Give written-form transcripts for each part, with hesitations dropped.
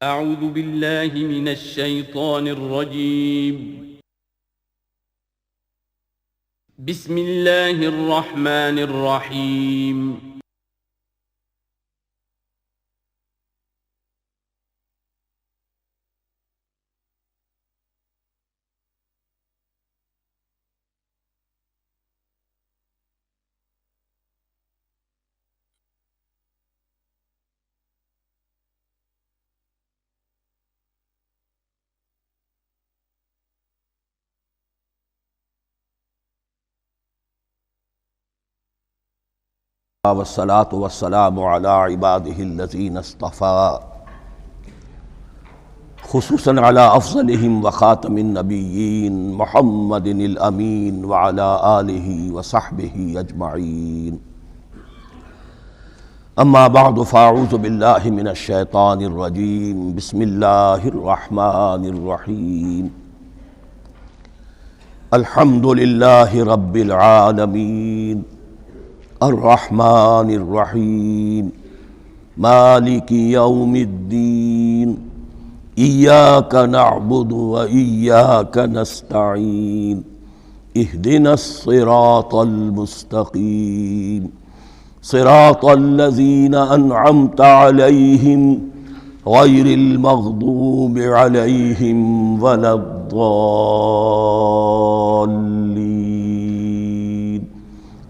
اعوذ باللہ من الشیطان الرجیم بسم اللہ الرحمن الرحیم والصلاة والسلام على عباده الذين اصطفى خصوصا على أفضلهم وخاتم النبيين محمد الأمين وعلى آله وصحبه أجمعين. أما بعد فأعوذ بالله من الشيطان الرجيم. بسم الله الرحمن الرحيم. الحمد لله رب العالمين الرحمن الرحيم مالك يوم الدين إياك نعبد وإياك نستعين اهدنا الصراط المستقيم صراط الذين أنعمت عليهم غير المغضوب عليهم ولا الضالين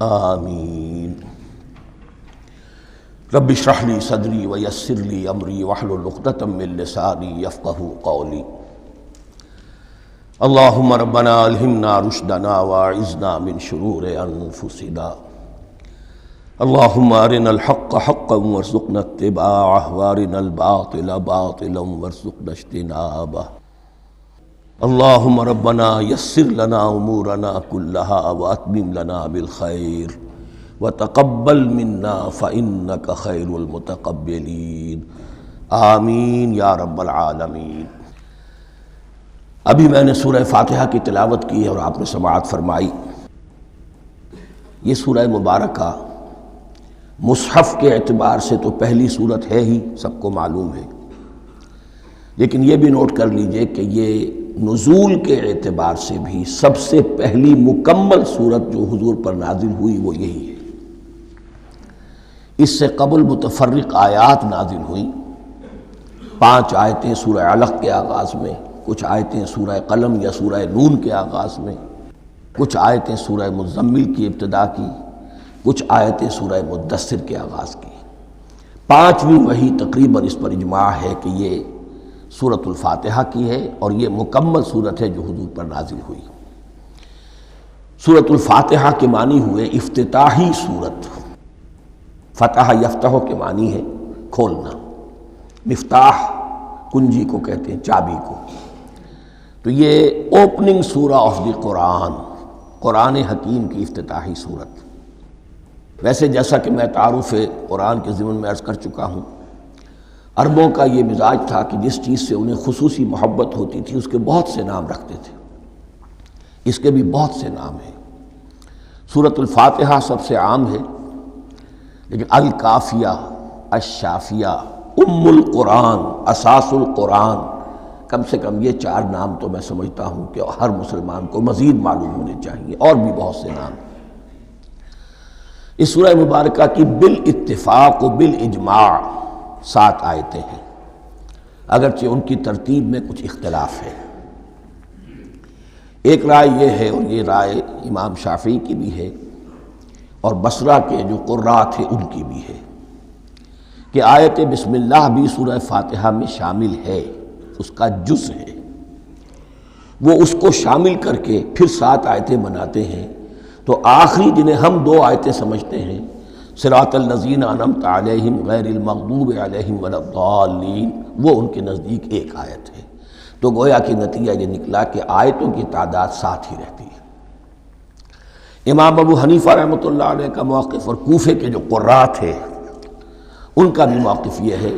آمين. رب اشرح لي صدري ويسر لي امري واحلل عقدة من لساني يفقهوا قولي. اللهم ربنا الهمنا رشدنا واعذنا من شرور انفسنا. اللهم ارنا الحق حقا وارزقنا اتباعه وارنا الباطل باطلا وارزقنا اجتنابه. اللهم ربنا يسر لنا امورنا كلها واتمم لنا بالخير وتقبل منا فإنك خير المتقبلين. آمین یا رب العالمین. ابھی میں نے سورہ فاتحہ کی تلاوت کی اور آپ نے سماعت فرمائی. یہ سورہ مبارکہ مصحف کے اعتبار سے تو پہلی سورت ہے ہی، سب کو معلوم ہے، لیکن یہ بھی نوٹ کر لیجئے کہ یہ نزول کے اعتبار سے بھی سب سے پہلی مکمل سورت جو حضور پر نازل ہوئی وہ یہی ہے. اس سے قبل متفرق آیات نازل ہوئیں. 5 آیتیں سورہ علق کے آغاز میں، کچھ آیتیں سورہ قلم یا سورہ نون کے آغاز میں، کچھ آیتیں سورہ مزمل کی ابتدا کی، کچھ آیتیں سورہ مدثر کے آغاز کی. 5ویں وحی تقریباً اس پر اجماع ہے کہ یہ سورۃ الفاتحہ کی ہے اور یہ مکمل سورت ہے جو حضور پر نازل ہوئی. سورۃ الفاتحہ کے معنی ہوئے افتتاحی سورت. فتح یفتح کے معنی ہے کھولنا. مفتاح کنجی کو کہتے ہیں، چابی کو. تو یہ اوپننگ سورہ آف دی قرآن، قرآن حکیم کی افتتاحی صورت. ویسے جیسا کہ میں تعارف قرآن کے ضمن میں عرض کر چکا ہوں، عربوں کا یہ مزاج تھا کہ جس چیز سے انہیں خصوصی محبت ہوتی تھی اس کے بہت سے نام رکھتے تھے. اس کے بھی بہت سے نام ہیں. سورۃ الفاتحہ سب سے عام ہے، لیکن الکافیہ، الشافیہ، ام القرآن، اساس القرآن، کم سے کم یہ 4 نام تو میں سمجھتا ہوں کہ ہر مسلمان کو مزید معلوم ہونے چاہیے، اور بھی بہت سے نام. اس سورہ مبارکہ کی بالاتفاق و بالاجماع 7 آیتیں ہیں، اگرچہ ان کی ترتیب میں کچھ اختلاف ہے. ایک رائے یہ ہے، اور یہ رائے امام شافعی کی بھی ہے اور بصرہ کے جو قراء تھے ان کی بھی ہے، کہ آیت بسم اللہ بھی سورہ فاتحہ میں شامل ہے، اس کا جز ہے. وہ اس کو شامل کر کے پھر 7 آیتیں بناتے ہیں. تو آخری جنہیں ہم 2 آیتیں سمجھتے ہیں، صراط الذین انعمت علیہم غیر المغضوب علیہم ولا الضالین، وہ ان کے نزدیک ایک آیت ہے. تو گویا کہ نتیجہ یہ نکلا کہ آیتوں کی تعداد 7 ہی رہتی ہے. امام ابو حنیفہ رحمۃ اللہ علیہ کا موقف اور کوفے کے جو قراء تھے ان کا بھی موقف یہ ہے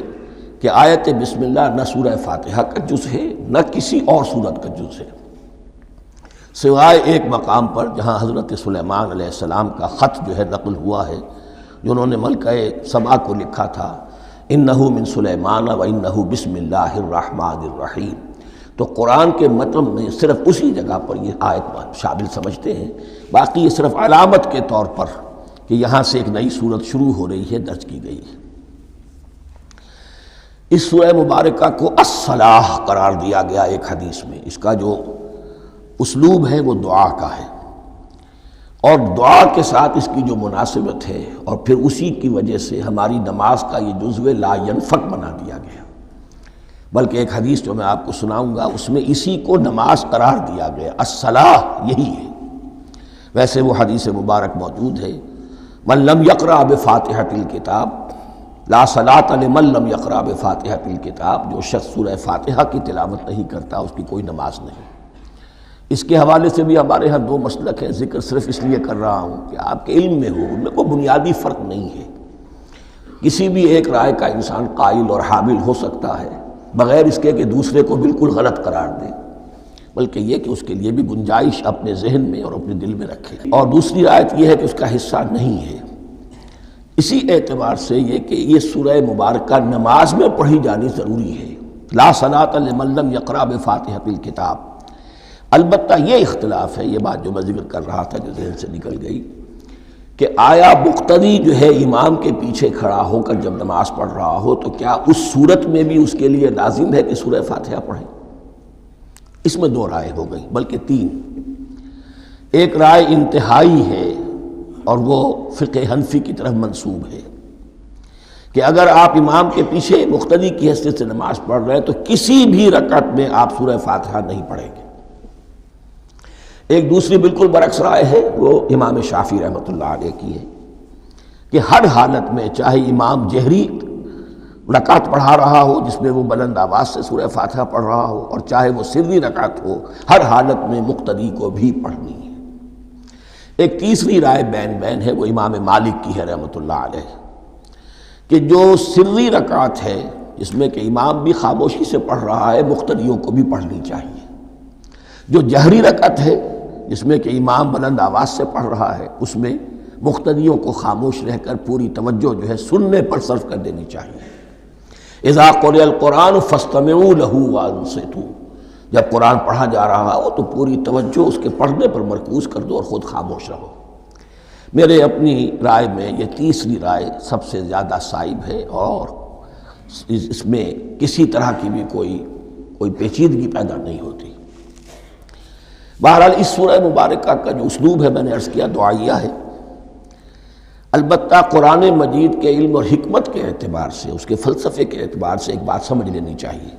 کہ آیت بسم اللہ نہ سورہ فاتحہ کا جز ہے نہ کسی اور سورت کا جز ہے، سوائے ایک مقام پر جہاں حضرت سلیمان علیہ السلام کا خط جو ہے نقل ہوا ہے، جو انہوں نے ملکہ سبا کو لکھا تھا انہ من سلیمان و انہ بسم اللہ الرحمن الرحیم۔ تو قرآن کے متن میں صرف اسی جگہ پر یہ آیت شامل سمجھتے ہیں، باقی یہ صرف علامت کے طور پر کہ یہاں سے ایک نئی صورت شروع ہو رہی ہے درج کی گئی ہے۔ اس سورہ مبارکہ کو الصلاح قرار دیا گیا ایک حدیث میں۔ اس کا جو اسلوب ہے وہ دعا کا ہے، اور دعا کے ساتھ اس کی جو مناسبت ہے، اور پھر اسی کی وجہ سے ہماری نماز کا یہ جزو لا ینفک بنا دیا گیا۔ بلکہ ایک حدیث جو میں آپ کو سناؤں گا اس میں اسی کو نماز قرار دیا گیا، الصلاح یہی ہے۔ ویسے وہ حدیث مبارک موجود ہے، من لم یقرأ بفاتحۃ الکتاب لا صلاۃ لمن لم یقرأ بفاتحۃ الکتاب، جو شخص سورہ فاتحہ کی تلاوت نہیں کرتا اس کی کوئی نماز نہیں۔ اس کے حوالے سے بھی ہمارے ہاں دو مسلک ہیں، ذکر صرف اس لیے کر رہا ہوں کہ آپ کے علم میں ہو، ان میں کوئی بنیادی فرق نہیں ہے۔ کسی بھی ایک رائے کا انسان قائل اور حامل ہو سکتا ہے بغیر اس کے کہ دوسرے کو بالکل غلط قرار دے، بلکہ یہ کہ اس کے لیے بھی گنجائش اپنے ذہن میں اور اپنے دل میں رکھے۔ اور دوسری آیت یہ ہے کہ اس کا حصہ نہیں ہے۔ اسی اعتبار سے یہ کہ یہ سورہ مبارکہ نماز میں پڑھی جانی ضروری ہے، لا صلاۃ لمن لم یقرأ بفاتحۃ الکتاب۔ البتہ یہ اختلاف ہے، یہ بات جو میں ذکر کر رہا تھا جو ذہن سے نکل گئی، کہ آیا مقتدی جو ہے امام کے پیچھے کھڑا ہو کر جب نماز پڑھ رہا ہو تو کیا اس صورت میں بھی اس کے لیے لازم ہے کہ سورہ فاتحہ پڑھے؟ اس میں دو رائے ہو گئی، بلکہ تین۔ ایک رائے انتہائی ہے اور وہ فقہ حنفی کی طرف منسوب ہے کہ اگر آپ امام کے پیچھے مقتدی کی حیثیت سے نماز پڑھ رہے ہیں تو کسی بھی رکعت میں آپ سورہ فاتحہ نہیں پڑھیں گے۔ ایک دوسری بالکل برعکس رائے ہے، وہ امام شافعی رحمۃ اللہ علیہ کی ہے کہ ہر حالت میں چاہے امام جہری رکعت پڑھا رہا ہو جس میں وہ بلند آواز سے سورہ فاتحہ پڑھ رہا ہو، اور چاہے وہ سری رکعت ہو، ہر حالت میں مقتدی کو بھی پڑھنی ہے۔ ایک تیسری رائے بین بین ہے، وہ امام مالک کی ہے رحمۃ اللہ علیہ، کہ جو سری رکعت ہے جس میں کہ امام بھی خاموشی سے پڑھ رہا ہے مقتدیوں کو بھی پڑھنی چاہیے۔ جو جہری رکعت ہے جس میں کہ امام بلند آواز سے پڑھ رہا ہے اس میں مقتدیوں کو خاموش رہ کر پوری توجہ جو ہے سننے پر صرف کر دینی چاہیے۔ اذا قرئ القرآن فاستمعوا له وانصتوا، جب قرآن پڑھا جا رہا ہو تو پوری توجہ اس کے پڑھنے پر مرکوز کر دو اور خود خاموش رہو۔ میرے اپنی رائے میں یہ تیسری رائے سب سے زیادہ صائب ہے، اور اس میں کسی طرح کی بھی کوئی پیچیدگی پیدا نہیں ہوتی۔ بہرحال اس سورہ مبارکہ کا جو اسلوب ہے میں نے عرض کیا دعائیہ ہے، البتہ قرآن مجید کے علم اور حکمت کے اعتبار سے، اس کے فلسفے کے اعتبار سے ایک بات سمجھ لینی چاہیے۔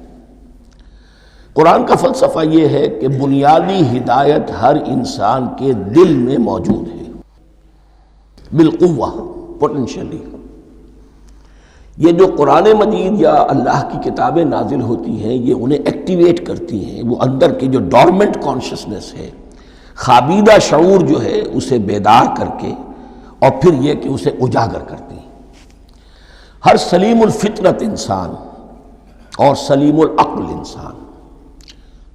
قرآن کا فلسفہ یہ ہے کہ بنیادی ہدایت ہر انسان کے دل میں موجود ہے بالقوہ، پوٹینشلی۔ یہ جو قرآن مجید یا اللہ کی کتابیں نازل ہوتی ہیں یہ انہیں ایکٹیویٹ کرتی ہیں، وہ اندر کی جو ڈورمنٹ کانشسنس ہے، خوابیدہ شعور جو ہے اسے بیدار کر کے، اور پھر یہ کہ اسے اجاگر کرتی ہیں۔ ہر سلیم الفطرت انسان اور سلیم العقل انسان،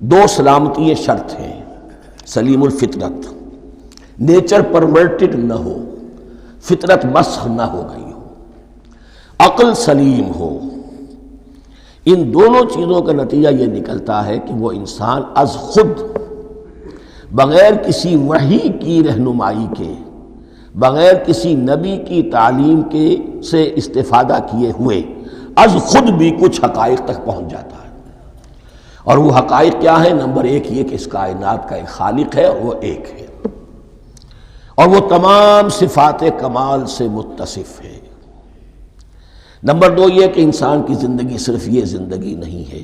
دو سلامتی شرط ہیں۔ سلیم الفطرت، نیچر پرورٹڈ نہ ہو، فطرت مسخ نہ ہو گئی ہو، عقل سلیم ہو۔ ان دونوں چیزوں کا نتیجہ یہ نکلتا ہے کہ وہ انسان از خود، بغیر کسی وحی کی رہنمائی کے، بغیر کسی نبی کی تعلیم کے سے استفادہ کیے ہوئے از خود بھی کچھ حقائق تک پہنچ جاتا ہے۔ اور وہ حقائق کیا ہیں؟ نمبر ایک یہ کہ اس کائنات کا ایک خالق ہے اور وہ ایک ہے، اور وہ تمام صفات کمال سے متصف ہے۔ نمبر دو یہ کہ انسان کی زندگی صرف یہ زندگی نہیں ہے،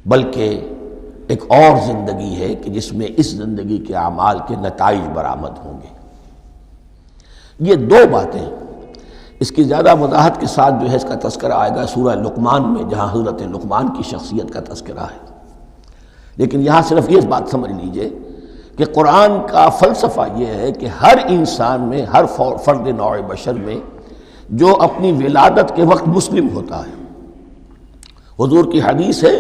بلکہ ایک اور زندگی ہے کہ جس میں اس زندگی کے اعمال کے نتائج برآمد ہوں گے۔ یہ دو باتیں، اس کی زیادہ وضاحت کے ساتھ جو ہے اس کا تذکرہ آئے گا سورہ لقمان میں، جہاں حضرت لقمان کی شخصیت کا تذکرہ ہے۔ لیکن یہاں صرف یہ بات سمجھ لیجئے کہ قرآن کا فلسفہ یہ ہے کہ ہر انسان میں، ہر فرد نوع بشر میں جو اپنی ولادت کے وقت مسلم ہوتا ہے، حضور کی حدیث ہے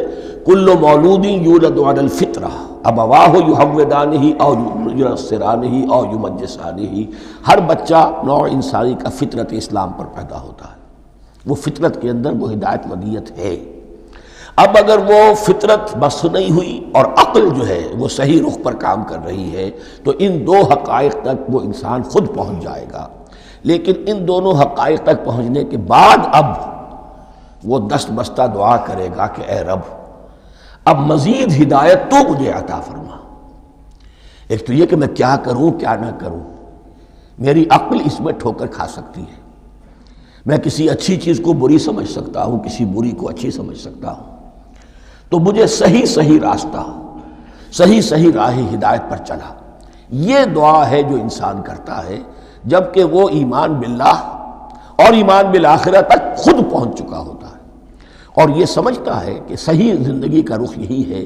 کل مولود یولد علی الفطرہ ابواہ یحودانہ او ینصرانہ او یمجسانہ، ہر بچہ نوع انسانی کا فطرت اسلام پر پیدا ہوتا ہے، وہ فطرت کے اندر وہ ہدایت ودیت ہے۔ اب اگر وہ فطرت بس نہیں ہوئی اور عقل جو ہے وہ صحیح رخ پر کام کر رہی ہے تو ان دو حقائق تک وہ انسان خود پہنچ جائے گا۔ لیکن ان دونوں حقائق تک پہنچنے کے بعد اب وہ دست بستہ دعا کرے گا کہ اے رب اب مزید ہدایت تو مجھے عطا فرما۔ ایک تو یہ کہ میں کیا کروں کیا نہ کروں، میری عقل اس میں ٹھوکر کھا سکتی ہے، میں کسی اچھی چیز کو بری سمجھ سکتا ہوں، کسی بری کو اچھی سمجھ سکتا ہوں، تو مجھے صحیح راستہ، صحیح راہ ہدایت پر چلا۔ یہ دعا ہے جو انسان کرتا ہے جبکہ وہ ایمان باللہ اور ایمان بالآخرہ تک خود پہنچ چکا ہوتا ہے، اور یہ سمجھتا ہے کہ صحیح زندگی کا رخ یہی ہے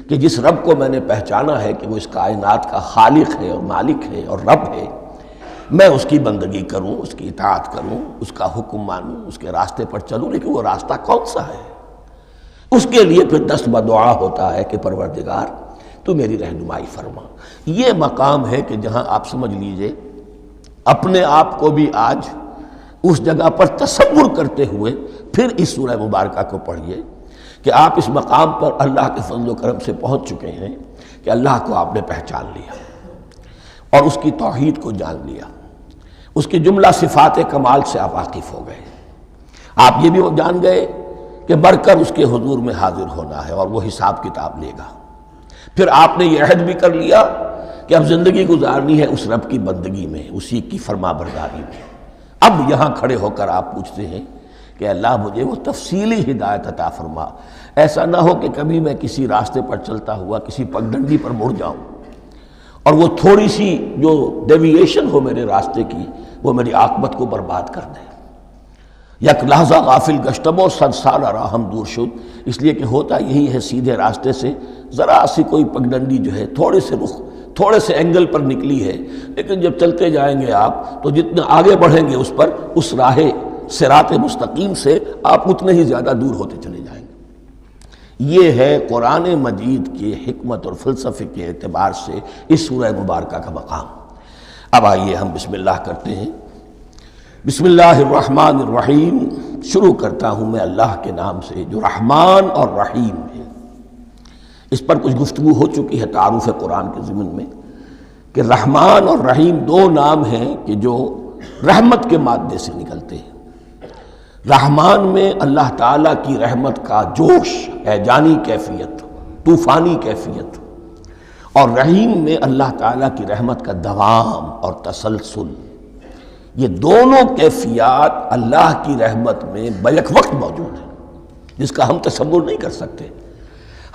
کہ جس رب کو میں نے پہچانا ہے کہ وہ اس کائنات کا خالق ہے اور مالک ہے اور رب ہے، میں اس کی بندگی کروں، اس کی اطاعت کروں، اس کا حکم مانوں، اس کے راستے پر چلوں۔ لیکن وہ راستہ کون سا ہے؟ اس کے لیے پھر دست بدعا ہوتا ہے کہ پروردگار تو میری رہنمائی فرما۔ یہ مقام ہے کہ جہاں آپ سمجھ لیجئے اپنے آپ کو بھی آج اس جگہ پر تصور کرتے ہوئے پھر اس سورہ مبارکہ کو پڑھیے کہ آپ اس مقام پر اللہ کے فضل و کرم سے پہنچ چکے ہیں کہ اللہ کو آپ نے پہچان لیا اور اس کی توحید کو جان لیا، اس کی جملہ صفات کمال سے آپ واقف ہو گئے۔ آپ یہ بھی جان گئے کہ مر کر اس کے حضور میں حاضر ہونا ہے اور وہ حساب کتاب لے گا۔ پھر آپ نے یہ عہد بھی کر لیا کہ اب زندگی گزارنی ہے اس رب کی بندگی میں، اسی کی فرما برداری میں۔ اب یہاں کھڑے ہو کر آپ پوچھتے ہیں کہ اللہ مجھے وہ تفصیلی ہدایت عطا فرما، ایسا نہ ہو کہ کبھی میں کسی راستے پر چلتا ہوا کسی پگڈنڈی پر مڑ جاؤں اور وہ تھوڑی سی جو ڈیوییشن ہو میرے راستے کی وہ میری عاقبت کو برباد کر دے۔ یک لحظہ غافل گشتم و صد سال راہم دور شد، اس لیے کہ ہوتا یہی ہے سیدھے راستے سے ذرا سی کوئی پگڈنڈی جو ہے تھوڑے سے اینگل پر نکلی ہے، لیکن جب چلتے جائیں گے آپ تو جتنا آگے بڑھیں گے اس پر، اس راہ صراط مستقیم سے آپ اتنے ہی زیادہ دور ہوتے چلے جائیں گے۔ یہ ہے قرآن مجید کی حکمت اور فلسفے کے اعتبار سے اس سورہ مبارکہ کا مقام۔ اب آئیے ہم بسم اللہ کرتے ہیں۔ بسم اللہ الرحمن الرحیم، شروع کرتا ہوں میں اللہ کے نام سے جو رحمان اور رحیم ہے۔ اس پر کچھ گفتگو ہو چکی ہے تعارف قرآن کے ضمن میں کہ رحمان اور رحیم دو نام ہیں کہ جو رحمت کے مادے سے نکلتے ہیں۔ رحمان میں اللہ تعالیٰ کی رحمت کا جوش، ہیجانی کیفیت، طوفانی کیفیت، اور رحیم میں اللہ تعالیٰ کی رحمت کا دوام اور تسلسل۔ یہ دونوں کیفیات اللہ کی رحمت میں بیک وقت موجود ہیں، جس کا ہم تصور نہیں کر سکتے۔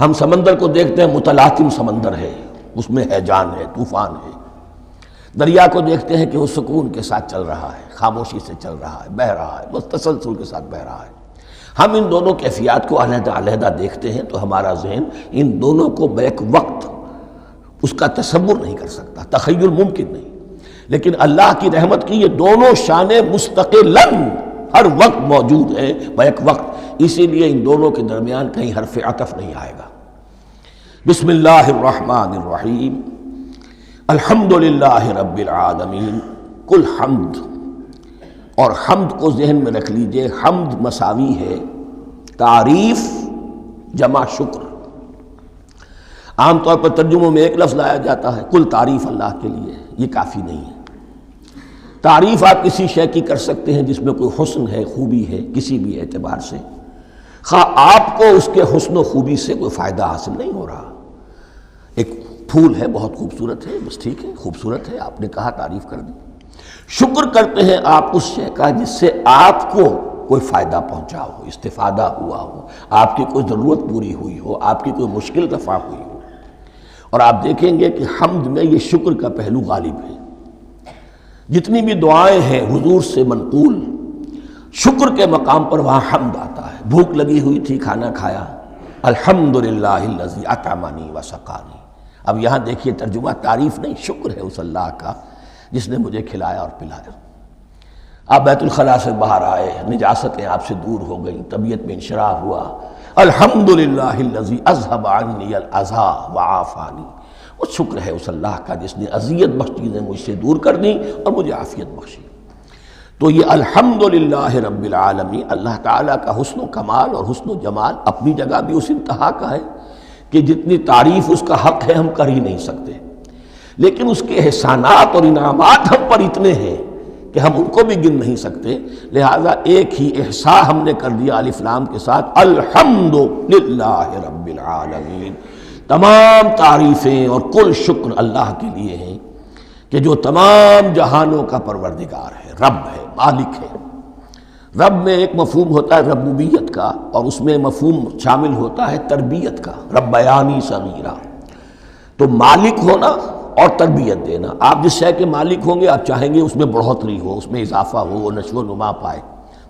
ہم سمندر کو دیکھتے ہیں، متلاطم سمندر ہے، اس میں ہیجان ہے، طوفان ہے۔ دریا کو دیکھتے ہیں کہ وہ سکون کے ساتھ چل رہا ہے، خاموشی سے چل رہا ہے، بہہ رہا ہے، بس تسلسل کے ساتھ بہہ رہا ہے۔ ہم ان دونوں کیفیات کو علیحدہ علیحدہ دیکھتے ہیں تو ہمارا ذہن ان دونوں کو بیک وقت اس کا تصور نہیں کر سکتا، تخیل ممکن نہیں۔ لیکن اللہ کی رحمت کی یہ دونوں شانیں مستقلاً ہر وقت موجود ہیں بیک وقت، اسی لیے ان دونوں کے درمیان کہیں حرف عطف نہیں آئے گا۔ بسم اللہ الرحمن الرحیم، الحمدللہ رب العالمین۔ کل حمد، اور حمد کو ذہن میں رکھ لیجئے، حمد مساوی ہے تعریف جمع شکر۔ عام طور پر ترجموں میں ایک لفظ لایا جاتا ہے، کل تعریف اللہ کے لیے، یہ کافی نہیں ہے۔ تعریف آپ کسی شے کی کر سکتے ہیں جس میں کوئی حسن ہے، خوبی ہے، کسی بھی اعتبار سے، خواہ آپ کو اس کے حسن و خوبی سے کوئی فائدہ حاصل نہیں ہو رہا۔ ایک پھول ہے، بہت خوبصورت ہے، بس ٹھیک ہے، خوبصورت ہے، آپ نے کہا، تعریف کر دی۔ شکر کرتے ہیں آپ اس شے کا جس سے آپ کو کوئی فائدہ پہنچا ہو، استفادہ ہوا ہو، آپ کی کوئی ضرورت پوری ہوئی ہو، آپ کی کوئی مشکل رفع ہوئی ہو۔ اور آپ دیکھیں گے کہ حمد میں یہ شکر کا پہلو غالب ہے۔ جتنی بھی دعائیں ہیں حضور سے منقول، شکر کے مقام پر وہاں حمد آتا ہے۔ بھوک لگی ہوئی تھی، کھانا کھایا، الحمدللہ الذی اطعمنی وسقانی۔ اب یہاں دیکھیے ترجمہ، تعریف نہیں، شکر ہے اس اللہ کا جس نے مجھے کھلایا اور پلایا۔ آپ بیت الخلاء سے باہر آئے، نجاستیں آپ سے دور ہو گئیں، طبیعت میں انشراح ہوا، الحمدللہ الذی اذھب عنی الاذی وعافانی۔ وہ شکر ہے اس اللہ کا جس نے اذیت بخش چیزیں مجھ سے دور کر دیں اور مجھے عافیت بخشی۔ تو یہ الحمدللہ رب العالمین، اللہ تعالیٰ کا حسن و کمال اور حسن و جمال اپنی جگہ بھی اس انتہا کا ہے کہ جتنی تعریف اس کا حق ہے ہم کر ہی نہیں سکتے، لیکن اس کے احسانات اور انعامات ہم پر اتنے ہیں کہ ہم ان کو بھی گن نہیں سکتے، لہذا ایک ہی احصاء ہم نے کر دیا الف لام کے ساتھ، الحمدللہ رب العالمین، تمام تعریفیں اور کل شکر اللہ کے لیے ہیں کہ جو تمام جہانوں کا پروردگار ہے، رب ہے، مالک ہے۔ رب میں ایک مفہوم ہوتا ہے ربوبیت کا، اور اس میں مفہوم شامل ہوتا ہے تربیت کا، ربیانی صغیرہ، تو مالک ہونا اور تربیت دینا۔ آپ جس شے کے مالک ہوں گے آپ چاہیں گے اس میں بڑھوتری ہو، اس میں اضافہ ہو، وہ نشو و نما پائے،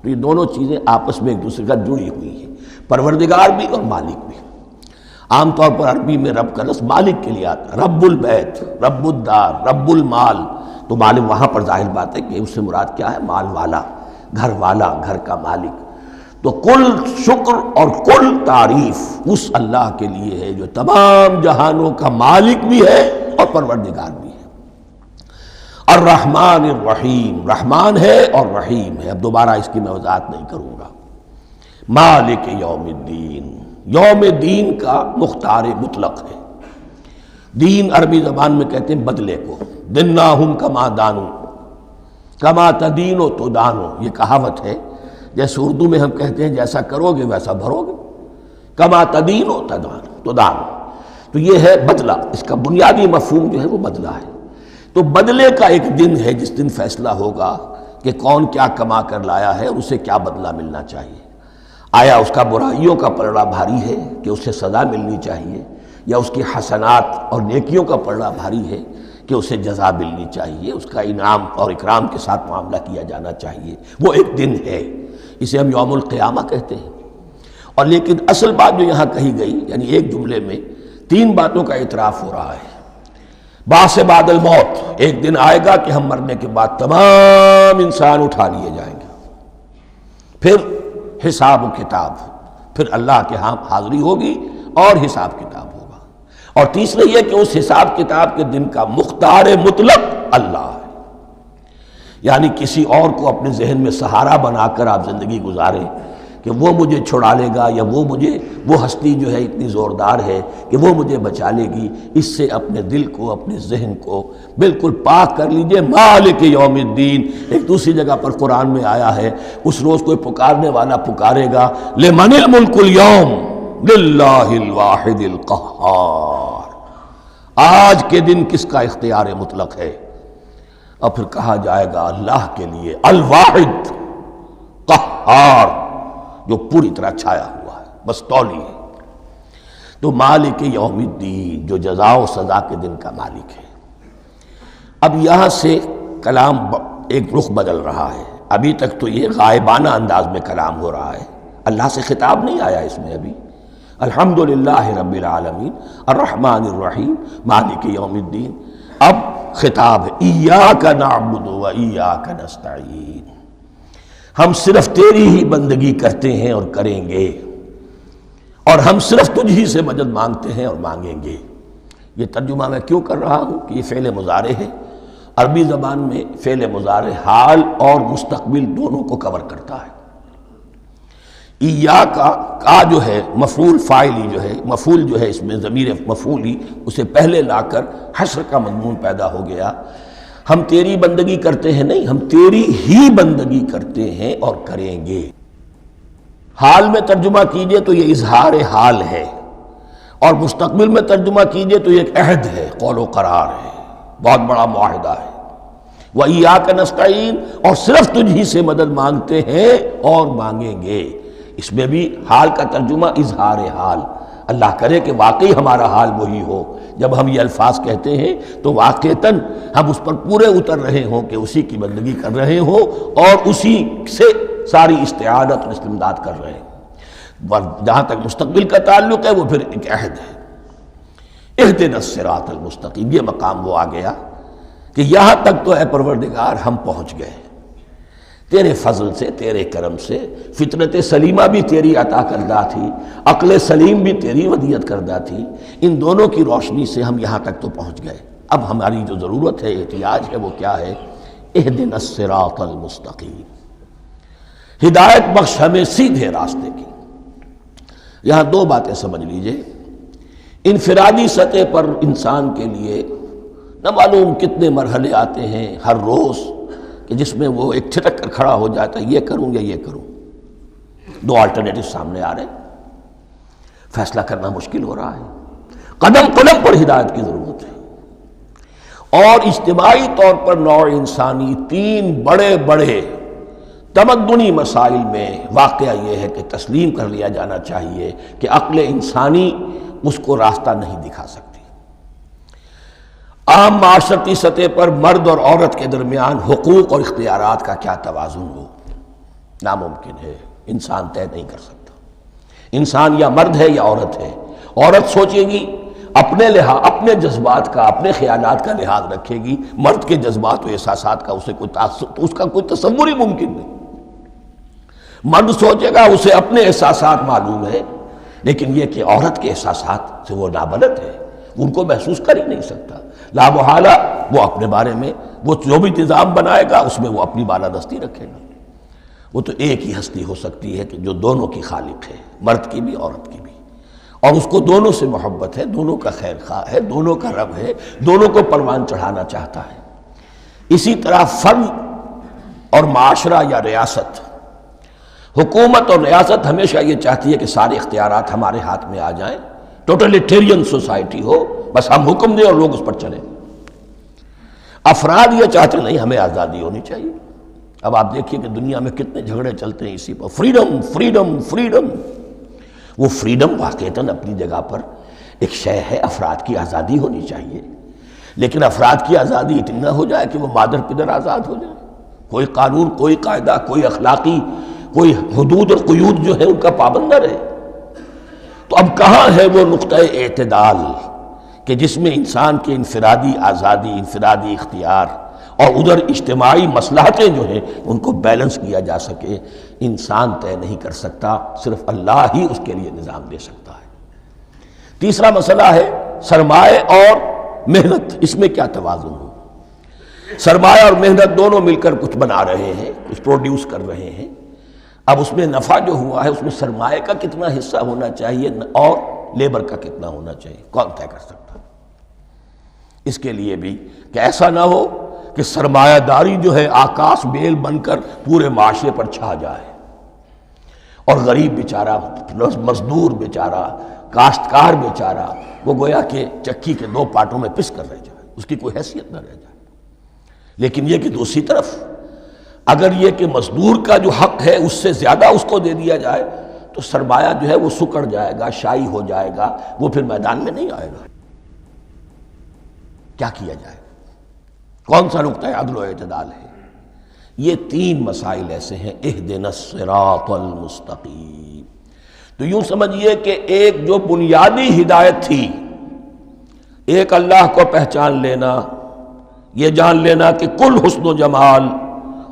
تو یہ دونوں چیزیں آپس میں ایک دوسرے کا جڑی ہوئی ہیں، پروردگار بھی اور مالک بھی۔ عام طور پر عربی میں رب کا لفظ مالک کے لیے آتا ہے، رب البیت، رب الدار، رب المال، تو مالک وہاں پر ظاہر بات ہے کہ اس سے مراد کیا ہے، مال والا، گھر والا، گھر کا مالک۔ تو کل شکر اور کل تعریف اس اللہ کے لیے ہے جو تمام جہانوں کا مالک بھی ہے اور پروردگار بھی ہے۔ الرحمن الرحیم، رحمان ہے اور رحیم ہے، اب دوبارہ اس کی میں وضاحت نہیں کروں گا۔ مالک یوم الدین، یوم دین کا مختار مطلق ہے۔ دین عربی زبان میں کہتے ہیں بدلے کو، دناہم کما دانو، کما تدینو تو دانو، یہ کہاوت ہے، جیسے اردو میں ہم کہتے ہیں جیسا کرو گے ویسا بھرو گے، کما تدینو تو دانو، تو یہ ہے بدلہ، اس کا بنیادی مفہوم جو ہے وہ بدلہ ہے۔ تو بدلے کا ایک دن ہے جس دن فیصلہ ہوگا کہ کون کیا کما کر لایا ہے اور اسے کیا بدلہ ملنا چاہیے۔ آیا اس کا برائیوں کا پلڑا بھاری ہے کہ اسے سزا ملنی چاہیے، یا اس کی حسنات اور نیکیوں کا پلڑا بھاری ہے کہ اسے جزا ملنی چاہیے، اس کا انعام اور اکرام کے ساتھ معاملہ کیا جانا چاہیے، وہ ایک دن ہے، اسے ہم یوم القیامہ کہتے ہیں۔ اور لیکن اصل بات جو یہاں کہی گئی، یعنی ایک جملے میں تین باتوں کا اعتراف ہو رہا ہے۔ بعث بعد الموت، ایک دن آئے گا کہ ہم مرنے کے بعد تمام انسان اٹھا لیے جائیں گے، پھر حساب و کتاب، پھر اللہ کے ہاں حاضری ہوگی اور حساب کتاب ہوگا۔ اور تیسرا یہ کہ اس حساب کتاب کے دن کا مختار مطلق اللہ ہے، یعنی کسی اور کو اپنے ذہن میں سہارا بنا کر آپ زندگی گزاریں کہ وہ مجھے چھڑا لے گا، یا وہ ہستی جو ہے اتنی زوردار ہے کہ وہ مجھے بچا لے گی، اس سے اپنے دل کو، اپنے ذہن کو بالکل پاک کر لیجئے۔ مالک یوم الدین، ایک دوسری جگہ پر قرآن میں آیا ہے، اس روز کوئی پکارنے والا پکارے گا، لمن الملک اليوم للہ الواحد القہار، آج کے دن کس کا اختیار مطلق ہے؟ اور پھر کہا جائے گا اللہ کے لیے، الواحد قہار، جو پوری طرح چھایا ہوا ہے، بس تولی ہے۔ تو مالک یوم الدین، جو جزا و سزا کے دن کا مالک ہے۔ اب یہاں سے کلام ایک رخ بدل رہا ہے، ابھی تک تو یہ غائبانہ انداز میں کلام ہو رہا ہے، اللہ سے خطاب نہیں آیا اس میں ابھی۔ الحمدللہ رب العالمین الرحمن الرحیم مالک یوم الدین، اب خطاب ہے، ایاک نعبد و ایاک نستعین، ہم صرف تیری ہی بندگی کرتے ہیں اور کریں گے، اور ہم صرف تجھ ہی سے مدد مانگتے ہیں اور مانگیں گے۔ یہ ترجمہ میں کیوں کر رہا ہوں کہ یہ فعل مضارع ہے، عربی زبان میں فعل مضارع حال اور مستقبل دونوں کو کور کرتا ہے۔ ایاک کا جو ہے مفعول فاعلی جو ہے، مفعول جو ہے اس میں ضمیر مفعولی، اسے پہلے لا کر حشر کا مضمون پیدا ہو گیا۔ ہم تیری بندگی کرتے ہیں نہیں، ہم تیری ہی بندگی کرتے ہیں اور کریں گے۔ حال میں ترجمہ کیجئے تو یہ اظہار حال ہے، اور مستقبل میں ترجمہ کیجئے تو یہ ایک عہد ہے، قول و قرار ہے، بہت بڑا معاہدہ ہے۔ وَإِيَّاكَ نَسْتَعِينُ، اور صرف تجھ ہی سے مدد مانگتے ہیں اور مانگیں گے۔ اس میں بھی حال کا ترجمہ اظہار حال، اللہ کرے کہ واقعی ہمارا حال وہی ہو، جب ہم یہ الفاظ کہتے ہیں تو واقعتاً ہم اس پر پورے اتر رہے ہوں کہ اسی کی بندگی کر رہے ہوں اور اسی سے ساری استعانت اور استمداد کر رہے ہیں۔ جہاں تک مستقبل کا تعلق ہے وہ پھر ایک عہد ہے، اہدنا الصراط المستقیم، یہ مقام وہ آ گیا کہ یہاں تک تو اے پروردگار ہم پہنچ گئے، تیرے فضل سے، تیرے کرم سے، فطرت سلیمہ بھی تیری عطا کردہ تھی، عقل سلیم بھی تیری ودیعت کردہ تھی، ان دونوں کی روشنی سے ہم یہاں تک تو پہنچ گئے۔ اب ہماری جو ضرورت ہے، احتیاج ہے، وہ کیا ہے؟ اہدنا الصراط المستقیم، ہدایت بخش ہمیں سیدھے راستے کی۔ یہاں دو باتیں سمجھ لیجئے، انفرادی سطح پر انسان کے لیے نہ معلوم کتنے مرحلے آتے ہیں ہر روز کہ جس میں وہ ایک چھٹک کر کھڑا ہو جاتا ہے، یہ کروں یا یہ کروں، دو آلٹرنیٹو سامنے آ رہے ہیں، فیصلہ کرنا مشکل ہو رہا ہے، قدم قدم پر ہدایت کی ضرورت ہے۔ اور اجتماعی طور پر نوع انسانی تین بڑے بڑے تمدنی مسائل میں واقعہ یہ ہے کہ تسلیم کر لیا جانا چاہیے کہ عقل انسانی اس کو راستہ نہیں دکھا سکتی۔ عام معاشرتی سطح پر مرد اور عورت کے درمیان حقوق اور اختیارات کا کیا توازن ہو، ناممکن ہے، انسان طے نہیں کر سکتا۔ انسان یا مرد ہے یا عورت ہے، عورت سوچے گی اپنے اپنے جذبات کا، اپنے خیالات کا لحاظ رکھے گی، مرد کے جذبات و احساسات کا اس کا کوئی تصور ہی ممکن نہیں۔ مرد سوچے گا اسے اپنے احساسات معلوم ہے، لیکن یہ کہ عورت کے احساسات سے وہ نابلد ہے، ان کو محسوس کر ہی نہیں سکتا، لا محالہ وہ اپنے بارے میں وہ جو بھی نظام بنائے گا اس میں وہ اپنی بالادستی رکھے گا۔ وہ تو ایک ہی ہستی ہو سکتی ہے کہ جو دونوں کی خالق ہے، مرد کی بھی عورت کی بھی، اور اس کو دونوں سے محبت ہے، دونوں کا خیر خواہ ہے، دونوں کا رب ہے، دونوں کو پروان چڑھانا چاہتا ہے۔ اسی طرح فرد اور معاشرہ یا ریاست، حکومت اور ریاست ہمیشہ یہ چاہتی ہے کہ سارے اختیارات ہمارے ہاتھ میں آ جائیں، ٹوٹلیٹیرین سوسائٹی ہو، بس ہم حکم دیں اور لوگ اس پر چلیں۔ افراد یہ چاہتے نہیں، ہمیں آزادی ہونی چاہیے۔ اب آپ دیکھیے کہ دنیا میں کتنے جھگڑے چلتے ہیں اسی پر، فریڈم فریڈم فریڈم۔ وہ فریڈم واقعتاً اپنی جگہ پر ایک شے ہے، افراد کی آزادی ہونی چاہیے، لیکن افراد کی آزادی اتنی نہ ہو جائے کہ وہ مادر پدر آزاد ہو جائے، کوئی قانون، کوئی قاعدہ، کوئی اخلاقی کوئی حدود اور قیود جو ہے ان کا پابند نہ رہے۔ تو اب کہاں ہے وہ نقطہ اعتدال کہ جس میں انسان کے انفرادی آزادی، انفرادی اختیار اور ادھر اجتماعی مصلحتیں جو ہیں ان کو بیلنس کیا جا سکے؟ انسان طے نہیں کر سکتا، صرف اللہ ہی اس کے لیے نظام دے سکتا ہے۔ تیسرا مسئلہ ہے سرمایہ اور محنت، اس میں کیا توازن ہو؟ سرمایہ اور محنت دونوں مل کر کچھ بنا رہے ہیں، کچھ پروڈیوس کر رہے ہیں۔ اب اس میں نفع جو ہوا ہے اس میں سرمایہ کا کتنا حصہ ہونا چاہیے اور لیبر کا کتنا ہونا چاہیے، کون طے کر سکتا؟ اس کے لیے بھی کہ ایسا نہ ہو کہ سرمایہ داری جو ہے آکاش بیل بن کر پورے معاشرے پر چھا جائے، اور غریب بیچارہ، مزدور بیچارہ، کاشتکار بیچارہ وہ گویا کہ چکی کے دو پارٹوں میں پس کر رہ جائے، اس کی کوئی حیثیت نہ رہ جائے۔ لیکن یہ کہ دوسری طرف اگر یہ کہ مزدور کا جو حق ہے اس سے زیادہ اس کو دے دیا جائے تو سرمایہ جو ہے وہ سکڑ جائے گا، شائی ہو جائے گا، وہ پھر میدان میں نہیں آئے گا۔ کیا کیا جائے؟ کون سا نقطہ عدل و اعتدال ہے؟ یہ تین مسائل ایسے ہیں، اہدنا الصراط المستقیم۔ تو یوں سمجھیے کہ ایک جو بنیادی ہدایت تھی، ایک اللہ کو پہچان لینا، یہ جان لینا کہ کل حسن و جمال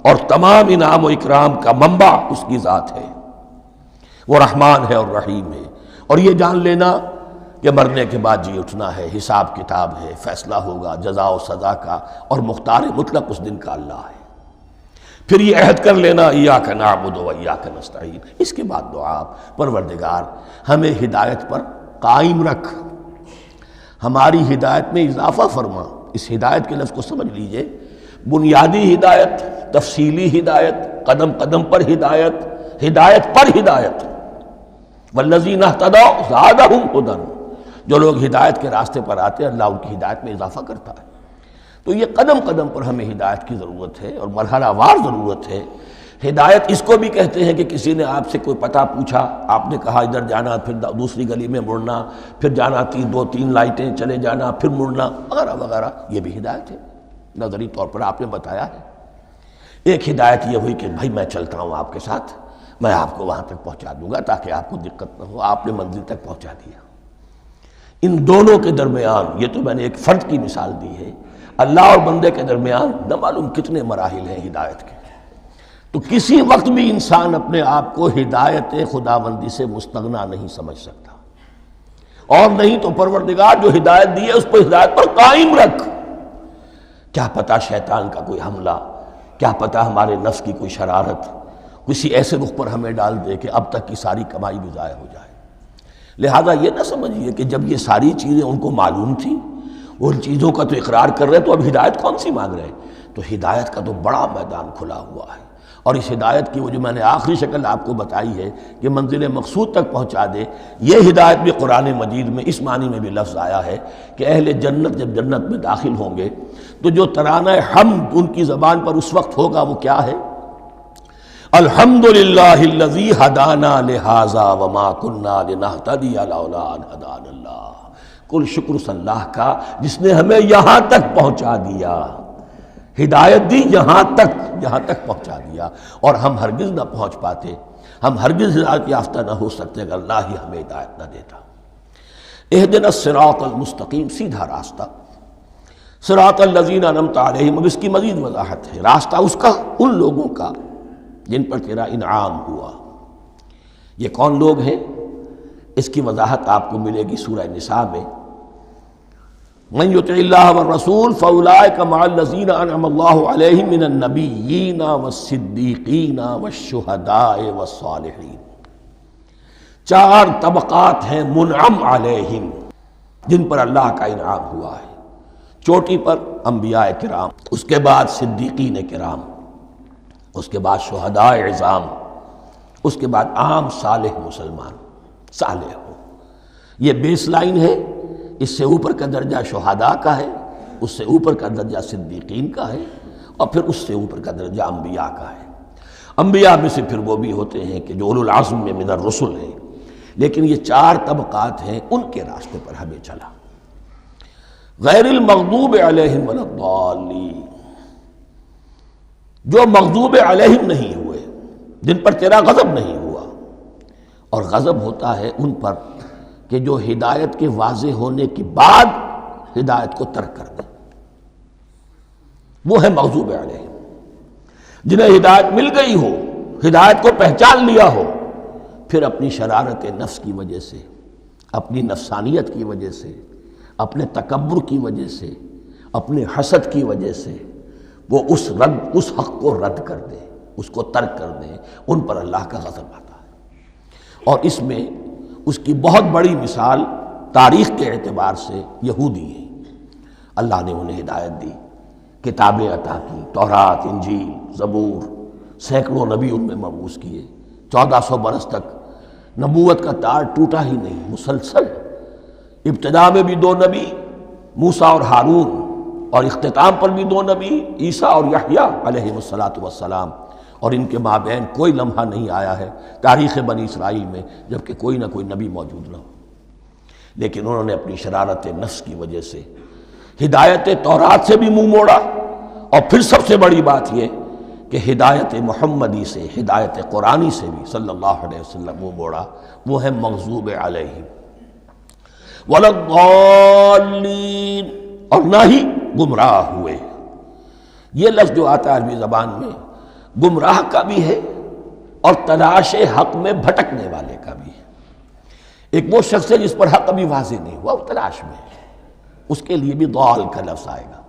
اور تمام انعام و اکرام کا منبع اس کی ذات ہے، وہ رحمان ہے اور رحیم ہے، اور یہ جان لینا کہ مرنے کے بعد جی اٹھنا ہے، حساب کتاب ہے، فیصلہ ہوگا جزا و سزا کا، اور مختار مطلق اس دن کا اللہ ہے۔ پھر یہ عہد کر لینا ایاک نعبد و ایاک نستعین۔ اس کے بعد دعا، پروردگار ہمیں ہدایت پر قائم رکھ، ہماری ہدایت میں اضافہ فرما۔ اس ہدایت کے لفظ کو سمجھ لیجئے، بنیادی ہدایت، تفصیلی ہدایت، قدم قدم پر ہدایت، ہدایت پر ہدایت۔ والذین اہتدوا زادہم ھدی، جو لوگ ہدایت کے راستے پر آتے ہیں اللہ ان کی ہدایت میں اضافہ کرتا ہے۔ تو یہ قدم قدم پر ہمیں ہدایت کی ضرورت ہے اور مرحلہ وار ضرورت ہے۔ ہدایت اس کو بھی کہتے ہیں کہ کسی نے آپ سے کوئی پتہ پوچھا، آپ نے کہا ادھر جانا، پھر دوسری گلی میں مڑنا، پھر جانا دو تین لائٹیں چلے جانا، پھر مڑنا، وغیرہ وغیرہ، یہ بھی ہدایت ہے، نظری طور پر آپ نے بتایا ہے۔ ایک ہدایت یہ ہوئی کہ بھائی میں چلتا ہوں آپ کے ساتھ، میں آپ کو وہاں تک پہنچا دوں گا تاکہ آپ کو دقت نہ ہو، آپ نے منزل تک پہنچا دیا۔ ان دونوں کے درمیان، یہ تو میں نے ایک فرد کی مثال دی ہے، اللہ اور بندے کے درمیان نہ معلوم کتنے مراحل ہیں ہدایت کے۔ تو کسی وقت بھی انسان اپنے آپ کو ہدایت خداوندی سے مستغنا نہیں سمجھ سکتا، اور نہیں تو پروردگار جو ہدایت دی ہے اس پر ہدایت پر قائم رکھ۔ کیا پتہ شیطان کا کوئی حملہ کیا پتہ ہمارے نفس کی کوئی شرارت کسی ایسے رخ پر ہمیں ڈال دے کہ اب تک کی ساری کمائی بھی ضائع ہو جائے۔ لہذا یہ نہ سمجھیے کہ جب یہ ساری چیزیں ان کو معلوم تھیں، ان چیزوں کا تو اقرار کر رہے تو اب ہدایت کون سی مانگ رہے؟ تو ہدایت کا تو بڑا میدان کھلا ہوا ہے، اور اس ہدایت کی وہ جو میں نے آخری شکل آپ کو بتائی ہے کہ منزل مقصود تک پہنچا دے، یہ ہدایت بھی قرآن مجید میں اس معنی میں بھی لفظ آیا ہے کہ اہل جنت جب جنت میں داخل ہوں گے تو جو ترانہ حمد ان کی زبان پر اس وقت ہوگا وہ کیا ہے؟ الحمدللہ الذی ہدانا لہذا وما کننا لنہتدی لولا ان ہدانا اللہ۔ کل شکر اس اللہ کا جس نے ہمیں یہاں تک پہنچا دیا، ہدایت دی یہاں تک پہنچا دیا، اور ہم ہرگز نہ پہنچ پاتے، ہم ہرگز ہدایت یافتہ نہ ہو سکتے اگر اللہ ہی ہمیں ہدایت نہ دیتا۔ اہدنا الصراط المستقیم، سیدھا راستہ، صراط الذین انعمت علیہم، اب اس کی مزید وضاحت ہے، راستہ اس کا ان لوگوں کا جن پر تیرا انعام ہوا۔ یہ کون لوگ ہیں؟ اس کی وضاحت آپ کو ملے گی سورہ نساء میں، من یطع اللہ والرسول فاولئک مع الذین انعم اللہ علیہم من النبیین والصدیقین والشہداء والصالحین۔ چار طبقات ہیں منعم علیہم جن پر اللہ کا انعام ہوا ہے۔ چوٹی پر انبیاء کرام، اس کے بعد صدیقین کرام، اس کے بعد شہداء عظام، اس کے بعد عام صالح مسلمان، صالح ہو۔ یہ بیس لائن ہے، اس سے اوپر کا درجہ شہداء کا ہے، اس سے اوپر کا درجہ صدیقین کا ہے، اور پھر اس سے اوپر کا درجہ انبیاء کا ہے۔ انبیاء میں سے پھر وہ بھی ہوتے ہیں کہ جو اولو العزم میں من الرسل ہیں، لیکن یہ چار طبقات ہیں، ان کے راستے پر ہمیں چلا۔ غیر المغضوب علیہم ولا الضالین، جو مغضوب علیہم نہیں ہوئے، جن پر تیرا غضب نہیں ہوا، اور غضب ہوتا ہے ان پر کہ جو ہدایت کے واضح ہونے کے بعد ہدایت کو ترک کر دیں، وہ ہے مغضوب علیہم۔ جنہیں ہدایت مل گئی ہو، ہدایت کو پہچان لیا ہو، پھر اپنی شرارت نفس کی وجہ سے، اپنی نفسانیت کی وجہ سے، اپنے تکبر کی وجہ سے، اپنے حسد کی وجہ سے وہ اس حق کو رد کر دیں، اس کو ترک کر دیں، ان پر اللہ کا غضب آتا ہے۔ اور اس میں اس کی بہت بڑی مثال تاریخ کے اعتبار سے یہودی ہیں۔ اللہ نے انہیں ہدایت دی، کتابیں عطا کی، تورات، انجیل، زبور، سینکڑوں نبی ان میں مبعوث کیے، 1400 برس تک نبوت کا تار ٹوٹا ہی نہیں، مسلسل۔ ابتدا میں بھی 2 نبی، موسیٰ اور ہارون، اور اختتام پر بھی 2 نبی، عیسیٰ اور یحییٰ علیہ السلام، اور ان کے مابین کوئی لمحہ نہیں آیا ہے تاریخ بنی اسرائیل میں جبکہ کوئی نہ کوئی نبی موجود نہ ہو۔ لیکن انہوں نے اپنی شرارت نفس کی وجہ سے ہدایت تورات سے بھی منہ موڑا، اور پھر سب سے بڑی بات یہ کہ ہدایت محمدی سے، ہدایت قرآنی سے بھی صلی اللہ علیہ وسلم منہ موڑا، وہ ہے مغضوب علیہم ولا الضالین، اور نہ ہی گمراہ ہوئے۔ یہ لفظ جو آتا ہے عربی زبان میں، گمراہ کا بھی ہے اور تلاش حق میں بھٹکنے والے کا بھی ہے۔ ایک وہ شخص ہے جس پر حق ابھی واضح نہیں ہوا، وہ تلاش میں ہے، اس کے لیے بھی ضال کا لفظ آئے گا۔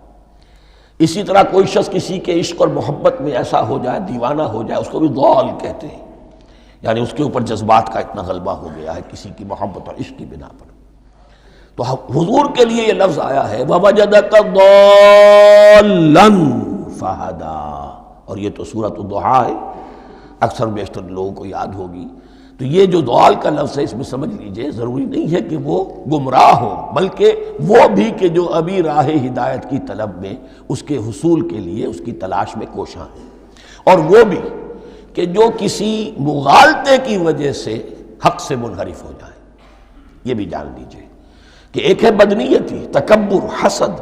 اسی طرح کوئی شخص کسی کے عشق اور محبت میں ایسا ہو جائے، دیوانہ ہو جائے، اس کو بھی ضال کہتے ہیں، یعنی اس کے اوپر جذبات کا اتنا غلبہ ہو گیا ہے کسی کی محبت اور عشق کی بنا پر۔ تو حضور کے لیے یہ لفظ آیا ہے وَوَجَدَكَ ضَالًّا فَهَدَىٰ، اور یہ تو سورۃ الضحیٰ ہے، اکثر بیشتر لوگوں کو یاد ہوگی۔ تو یہ جو ضال کا لفظ ہے، اس میں سمجھ لیجئے ضروری نہیں ہے کہ وہ گمراہ ہو، بلکہ وہ بھی کہ جو ابھی راہ ہدایت کی طلب میں، اس کے حصول کے لیے اس کی تلاش میں کوشاں ہیں، اور وہ بھی کہ جو کسی مغالطے کی وجہ سے حق سے منحرف ہو جائے۔ یہ بھی جان لیجئے کہ ایک ہے بدنیتی، تکبر، حسد،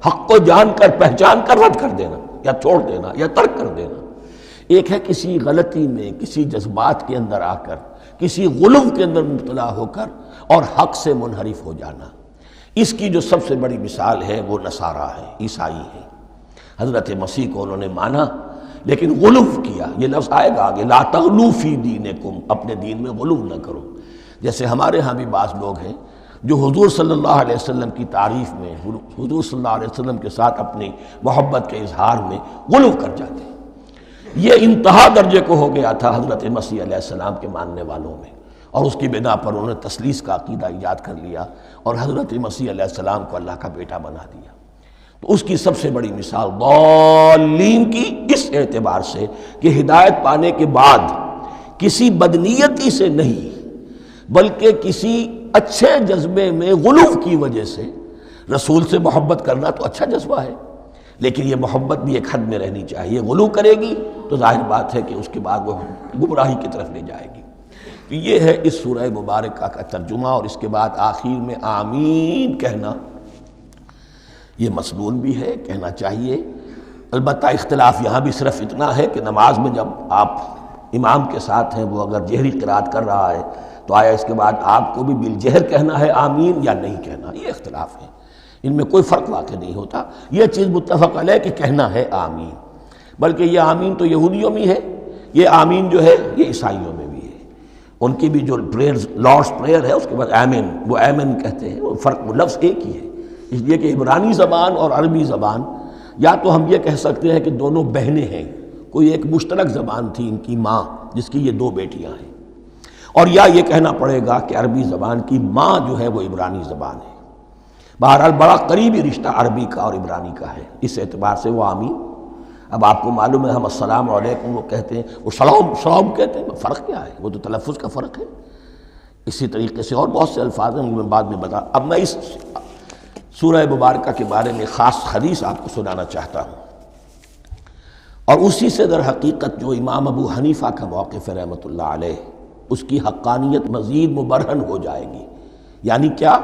حق کو جان کر پہچان کر رد کر دینا یا چھوڑ دینا یا ترک کر دینا۔ ایک ہے کسی غلطی میں، کسی جذبات کے اندر آ کر، کسی غلو کے اندر مبتلا ہو کر اور حق سے منحرف ہو جانا۔ اس کی جو سب سے بڑی مثال ہے وہ نصارہ ہے، عیسائی ہے۔ حضرت مسیح کو انہوں نے مانا لیکن غلو کیا، یہ لفظ آئے گا آگے، لا تغلو فی دینکم، اپنے دین میں غلو نہ کرو۔ جیسے ہمارے ہاں بھی بعض لوگ ہیں جو حضور صلی اللہ علیہ وسلم کی تعریف میں، حضور صلی اللہ علیہ وسلم کے ساتھ اپنی محبت کے اظہار میں غلو کر جاتے ہیں۔ یہ انتہا درجے کو ہو گیا تھا حضرت مسیح علیہ السلام کے ماننے والوں میں، اور اس کی بنا پر انہوں نے تثلیث کا عقیدہ ایجاد کر لیا اور حضرت مسیح علیہ السلام کو اللہ کا بیٹا بنا دیا۔ تو اس کی سب سے بڑی مثال ضالین کی اس اعتبار سے کہ ہدایت پانے کے بعد کسی بدنیتی سے نہیں بلکہ کسی اچھے جذبے میں غلو کی وجہ سے رسول سے محبت کرنا تو اچھا جذبہ ہے، لیکن یہ محبت بھی ایک حد میں رہنی چاہیے۔ غلو کرے گی تو ظاہر بات ہے کہ اس کے بعد وہ گمراہی کی طرف لے جائے گی۔ تو یہ ہے اس سورہ مبارکہ کا ترجمہ، اور اس کے بعد آخر میں آمین کہنا یہ مسنون بھی ہے، کہنا چاہیے۔ البتہ اختلاف یہاں بھی صرف اتنا ہے کہ نماز میں جب آپ امام کے ساتھ ہیں، وہ اگر جہری قرات کر رہا ہے تو آیا اس کے بعد آپ کو بھی بالجہر کہنا ہے آمین یا نہیں کہنا، یہ اختلاف ہے، ان میں کوئی فرق واقع نہیں ہوتا۔ یہ چیز متفق علیہ کہ کہنا ہے آمین، بلکہ یہ آمین تو یہودیوں میں ہے، یہ آمین جو ہے یہ عیسائیوں میں بھی ہے۔ ان کی بھی جو پریئر لارڈس پریئر ہے اس کے بعد آمین، وہ آمین کہتے ہیں، وہ فرق وہ لفظ ایک ہی ہے، اس لیے کہ عبرانی زبان اور عربی زبان یا تو ہم یہ کہہ سکتے ہیں کہ دونوں بہنیں ہیں، کوئی ایک مشترک زبان تھی ان کی ماں جس کی یہ دو بیٹیاں ہیں، اور یا یہ کہنا پڑے گا کہ عربی زبان کی ماں جو ہے وہ عبرانی زبان ہے۔ بہرحال بڑا قریبی رشتہ عربی کا اور عبرانی کا ہے، اس اعتبار سے وہ آمین۔ اب آپ کو معلوم ہے ہم السلام علیکم وہ کہتے ہیں، وہ سلام کہتے ہیں، فرق کیا ہے؟ وہ تو تلفظ کا فرق ہے۔ اسی طریقے سے اور بہت سے الفاظ ہیں، میں بعد میں بتا۔ اب میں اس سورہ مبارکہ کے بارے میں خاص حدیث آپ کو سنانا چاہتا ہوں، اور اسی سے در حقیقت جو امام ابو حنیفہ کا موقف ہے رحمۃ اللہ علیہ، اس کی حقانیت مزید مبرہن ہو جائے گی۔ یعنی کیا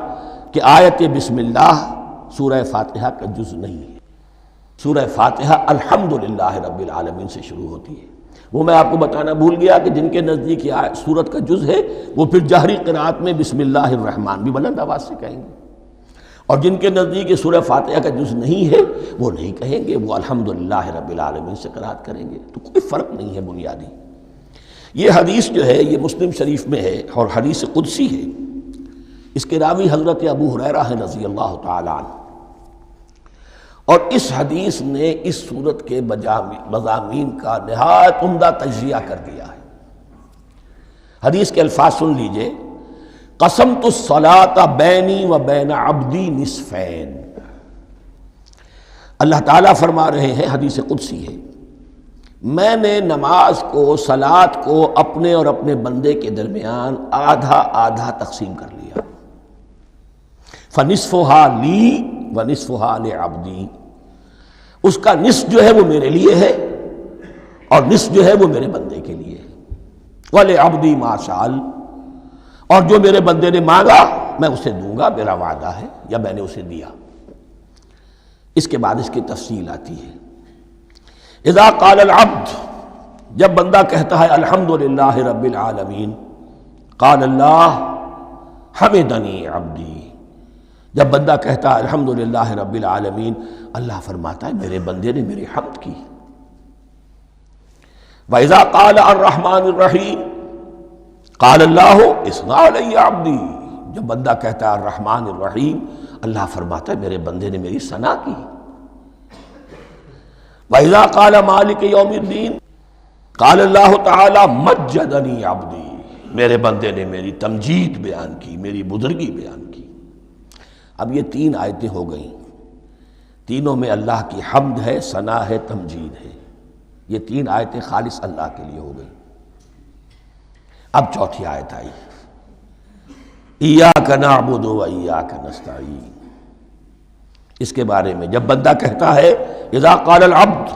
کہ آیت بسم اللہ سورہ فاتحہ کا جز نہیں ہے، سورہ فاتحہ الحمدللہ رب العالمین سے شروع ہوتی ہے۔ وہ میں آپ کو بتانا بھول گیا کہ جن کے نزدیک یہ سورت کا جز ہے وہ پھر جہری قرات میں بسم اللہ الرحمن بھی بلند آواز سے کہیں گے، اور جن کے نزدیک یہ سورہ فاتحہ کا جز نہیں ہے وہ نہیں کہیں گے، وہ الحمدللہ رب العالمین سے قرات کریں گے۔ تو کوئی فرق نہیں ہے بنیادی۔ یہ حدیث جو ہے یہ مسلم شریف میں ہے اور حدیث قدسی ہے، اس کے راوی حضرت ابو ہریرہ ہیں رضی اللہ تعالیٰ عنہ، اور اس حدیث نے اس سورت کے مضامین کا نہایت عمدہ تجزیہ کر دیا ہے۔ حدیث کے الفاظ سن لیجئے، قسمت الصلاۃ بینی و بین عبدی نصفین۔ اللہ تعالیٰ فرما رہے ہیں، حدیث قدسی ہے، میں نے نماز کو، صلاۃ کو اپنے اور اپنے بندے کے درمیان آدھا آدھا تقسیم کر لیا۔ فنصفها لی ونصفها لعبدی، اس کا نصف جو ہے وہ میرے لیے ہے اور نصف جو ہے وہ میرے بندے کے لیے ہے۔ ولعبدی ما سأل، اور جو میرے بندے نے مانگا میں اسے دوں گا، میرا وعدہ ہے یا میں نے اسے دیا۔ اس کے بعد اس کی تفصیل آتی ہے، اذا قال العبد، جب بندہ کہتا ہے الحمدللہ رب العالمین، قال اللہ حمدنی عبدی، جب بندہ کہتا ہے الحمدللہ رب العالمین، اللہ فرماتا ہے میرے بندے نے میری حمد کی۔ وَإِذَا قَالَ الرَّحْمَنُ الرَّحِيمُ قَالَ اللَّهُ اثْنَى عَلَيَّ عَبْدِي، جب بندہ کہتا ہے الرحمن الرحیم، اللہ فرماتا ہے میرے بندے نے میری ثنا کی۔ وَإِذَا قَالَ مَالِكِ يَوْمِ الدِّينِ قَالَ اللَّهُ تَعَالَى مَجَّدَنِي عَبْدِي، میرے بندے نے میری تمجید بیان کی، میری بزرگی بیان کی۔ اب یہ تین آیتیں ہو گئیں، تینوں میں اللہ کی حمد ہے، ثنا ہے، تمجید ہے۔ یہ تین آیتیں خالص اللہ کے لیے ہو گئیں۔ اب چوتھی آیت آئی، ایاک نعبد و ایاک نستعین۔ اس کے بارے میں جب بندہ کہتا ہے اذا قال العبد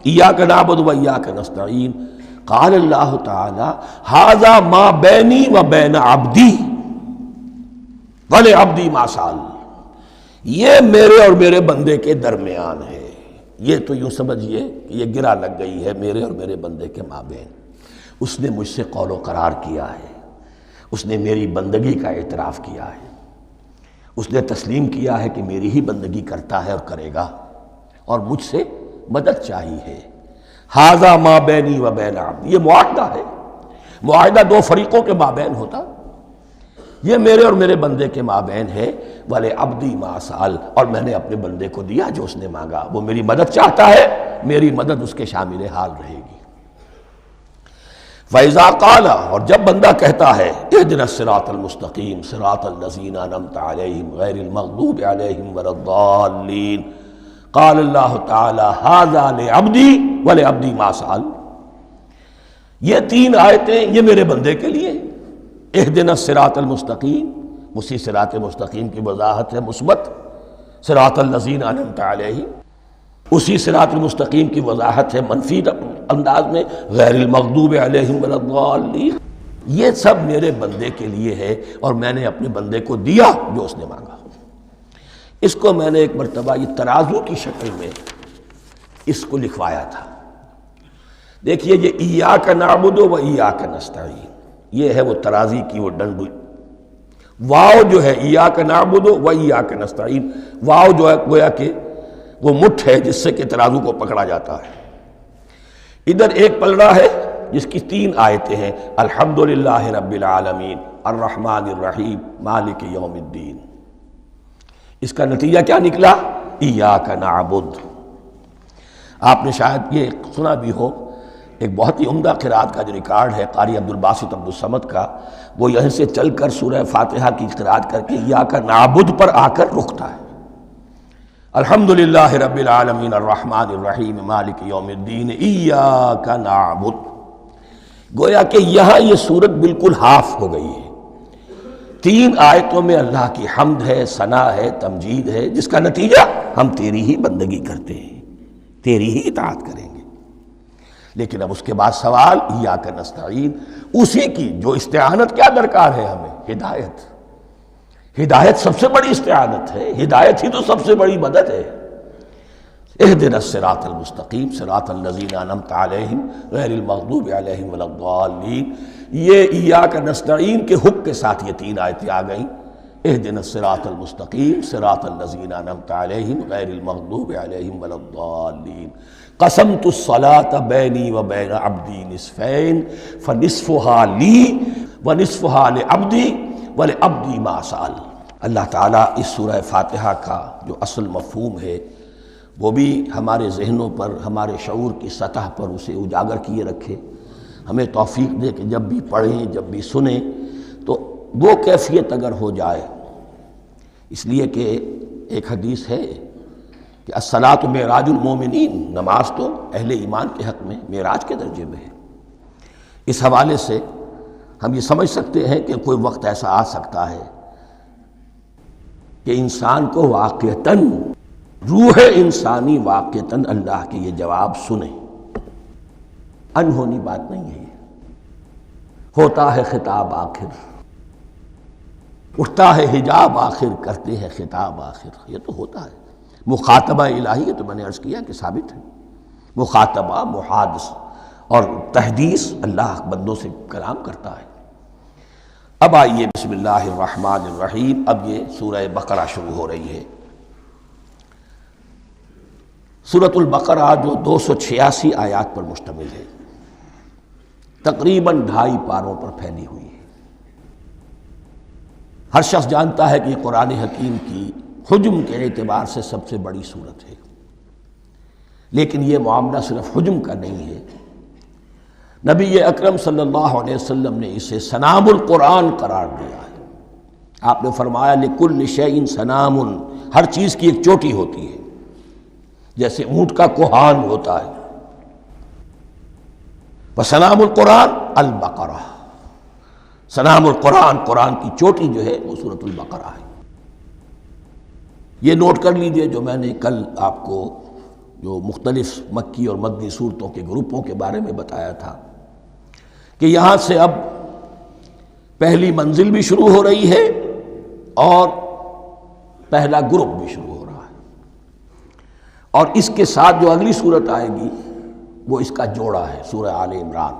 ایاک نعبد و ایاک نستعین، قال اللہ تعالی ھذا ما بینی و بین عبدی ولعبدی ما سأل، یہ میرے اور میرے بندے کے درمیان ہے۔ یہ تو یوں سمجھئے کہ یہ گرہ لگ گئی ہے میرے اور میرے بندے کے مابین۔ اس نے مجھ سے قول و قرار کیا ہے، اس نے میری بندگی کا اعتراف کیا ہے، اس نے تسلیم کیا ہے کہ میری ہی بندگی کرتا ہے اور کرے گا، اور مجھ سے مدد چاہیے ہے۔ ھذا ما بینی و بین عبدی، یہ معاہدہ ہے، معاہدہ دو فریقوں کے مابین ہوتا، یہ میرے اور میرے بندے کے مابین ہے۔ وَلِعَبْدِي مَا سَأَلَ، اور میں نے اپنے بندے کو دیا جو اس نے مانگا، وہ میری مدد چاہتا ہے، میری مدد اس کے شامل حال رہے گی۔ فَإِذَا قَالَ، اور جب بندہ کہتا ہے اهْدِنَا الصِّرَاطَ الْمُسْتَقِيمَ صِرَاطَ الَّذِينَ أَنْعَمْتَ عَلَيْهِمْ غَيْرِ الْمَغْضُوبِ عَلَيْهِمْ وَلَا الضَّالِّينَ قَالَ اللَّهُ تَعَالَى هَذَا لِعَبْدِي وَلِعَبْدِي مَا سَأَلَ، یہ تین آیتیں یہ میرے بندے کے لیے، اهْدِنَا الصِّرَاطَ الْمُسْتَقِيمَ، اسی صراط مستقیم کی وضاحت ہے مثبت، صراط الذین انعمت علیہم، اسی صراط المستقیم کی وضاحت ہے منفی انداز میں، غیر المغضوب علیہم ولا الضالین، یہ سب میرے بندے کے لیے ہے اور میں نے اپنے بندے کو دیا جو اس نے مانگا۔ اس کو میں نے ایک مرتبہ یہ ترازو کی شکل میں اس کو لکھوایا تھا۔ دیکھیے یہ ایاک نعبد و ایاک نستعین، یہ ہے وہ ترازی کی وہ ڈنڈ، واو جو ہے ایاک نعبد و ایاک نستعین، واو جو ہے گویا کہ وہ مٹھ ہے جس سے کہ ترازو کو پکڑا جاتا ہے۔ ادھر ایک پلڑا ہے جس کی تین آیتیں ہیں، الحمدللہ رب العالمین الرحمن الرحیم مالک یوم الدین۔ اس کا نتیجہ کیا نکلا؟ ایاک نعبد۔ آپ نے شاید یہ سنا بھی ہو، ایک بہت ہی عمدہ قرات کا جو ریکارڈ ہے قاری عبدالباسط عبدالصمد کا، وہ یہیں سے چل کر سورہ فاتحہ کی قرات کر کے ایاک نعبد پر آ کر رکتا ہے۔ الحمدللہ رب العالمین الرحمن الرحیم مالک یوم الدین ایاک نعبد، گویا کہ یہاں یہ صورت بالکل ہاف ہو گئی ہے۔ تین آیتوں میں اللہ کی حمد ہے، ثنا ہے، تمجید ہے، جس کا نتیجہ ہم تیری ہی بندگی کرتے ہیں، تیری ہی اطاعت کریں گے۔ لیکن اب اس کے بعد سوال ایاک نستعین، اسی کی جو استعانت کیا درکار ہے ہمیں؟ ہدایت۔ ہدایت سب سے بڑی استعانت ہے، ہدایت ہی تو سب سے بڑی مدد ہے۔ اہدنا الصراط المستقیم صراط الذین انعمت علیہم غیر المغضوب علیہم ولا الضالین، یہ ایاک نستعین کے حکم کے ساتھ یہ تین آیتیں آ گئیں، اہدنا الصراط المستقیم صراط الذین انعمت علیہم غیر المغضوب علیہم ولا الضالین، قسمت الصلاۃ بینی و بین عبدی نصفین فنصفها لی ونصفها لعبدی ولعبدی ما سأل۔ اللہ تعالیٰ اس سورہ فاتحہ کا جو اصل مفہوم ہے وہ بھی ہمارے ذہنوں پر، ہمارے شعور کی سطح پر اسے اجاگر کیے رکھے، ہمیں توفیق دے کہ جب بھی پڑھیں، جب بھی سنیں تو وہ کیفیت اگر ہو جائے، اس لیے کہ ایک حدیث ہے کہ الصلاۃ معراج المومنین، نماز تو اہل ایمان کے حق میں معراج کے درجے میں ہے۔ اس حوالے سے ہم یہ سمجھ سکتے ہیں کہ کوئی وقت ایسا آ سکتا ہے کہ انسان کو واقعتاً، روح انسانی واقعتاً اللہ کے یہ جواب سنے، انہونی بات نہیں ہے۔ ہوتا ہے خطاب آخر، اٹھتا ہے حجاب آخر، کرتے ہیں خطاب آخر، یہ تو ہوتا ہے۔ مخاطبہ الہی، یہ تو میں نے عرض کیا کہ ثابت ہے، مخاطبہ، محادث اور تحدیث، اللہ بندوں سے کلام کرتا ہے۔ اب آئیے بسم اللہ الرحمن الرحیم، اب یہ سورہ بقرہ شروع ہو رہی ہے۔ سورۃ البقرہ جو 286 آیات پر مشتمل ہے، تقریباً 2.5 پاروں پر پھیلی ہوئی ہے۔ ہر شخص جانتا ہے کہ یہ قرآن حکیم کی حجم کے اعتبار سے سب سے بڑی سورت ہے، لیکن یہ معاملہ صرف حجم کا نہیں ہے۔ نبی اکرم صلی اللہ علیہ وسلم نے اسے سنام القرآن قرار دیا ہے۔ آپ نے فرمایا لکل شیء سنام، ہر چیز کی ایک چوٹی ہوتی ہے، جیسے اونٹ کا کوہان ہوتا ہے۔ وسنام القرآن البقرہ، سنام القرآن، قرآن کی چوٹی جو ہے وہ سورۃ البقرہ ہے۔ یہ نوٹ کر لیجئے جو میں نے کل آپ کو جو مختلف مکی اور مدنی صورتوں کے گروپوں کے بارے میں بتایا تھا کہ یہاں سے اب پہلی منزل بھی شروع ہو رہی ہے اور پہلا گروپ بھی شروع ہو رہا ہے، اور اس کے ساتھ جو اگلی صورت آئے گی وہ اس کا جوڑا ہے، سورہ آل عمران،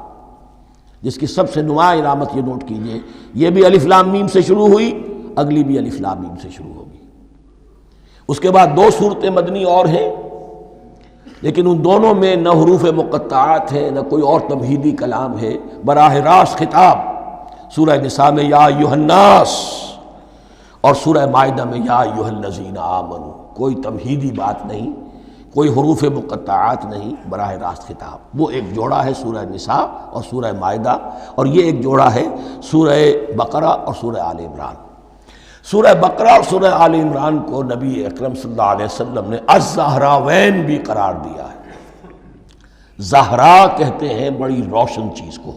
جس کی سب سے نمایاں علامت یہ نوٹ کیجئے، یہ بھی الف لام میم سے شروع ہوئی، اگلی بھی الف لام میم سے شروع ہوگی۔ اس کے بعد 2 صورتیں مدنی اور ہیں، لیکن ان دونوں میں نہ حروف مقطعات ہے، نہ کوئی اور تمہیدی کلام ہے، براہ راست خطاب سورہ نساء میں یا ایھا الناس اور سورہ مائدہ میں یا ایھا الذین آمنوا، کوئی تمہیدی بات نہیں کوئی حروف مقطعات نہیں، براہ راست خطاب۔ وہ ایک جوڑا ہے سورہ نساء اور سورہ مائدہ، اور یہ ایک جوڑا ہے سورہ بقرہ اور سورہ آل عمران۔ سورہ بقرہ اور سورہ آل عمران کو نبی اکرم صلی اللہ علیہ وسلم نے الزہراوین بھی قرار دیا ہے۔ زہرا کہتے ہیں بڑی روشن چیز کو،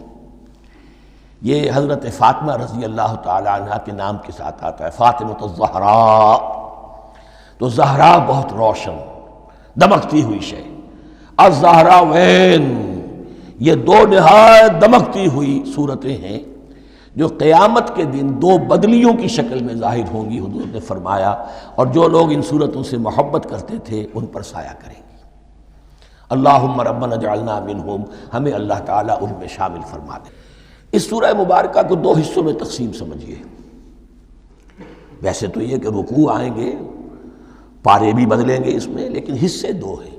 یہ حضرت فاطمہ رضی اللہ تعالی عنہ کے نام کے ساتھ آتا ہے، فاطمۃ الزہراء، تو زہرا بہت روشن دمکتی ہوئی شے۔ الزہراوین یہ دو نہایت دمکتی ہوئی صورتیں ہیں جو قیامت کے دن دو بدلیوں کی شکل میں ظاہر ہوں گی، حضور نے فرمایا، اور جو لوگ ان صورتوں سے محبت کرتے تھے ان پر سایہ کریں گی۔ اللہم ربنا اجعلنا منہم، ہمیں اللہ تعالیٰ ان میں شامل فرما دے۔ اس سورہ مبارکہ کو دو حصوں میں تقسیم سمجھیے۔ ویسے تو یہ کہ رکوع آئیں گے، پارے بھی بدلیں گے اس میں، لیکن حصے دو ہیں۔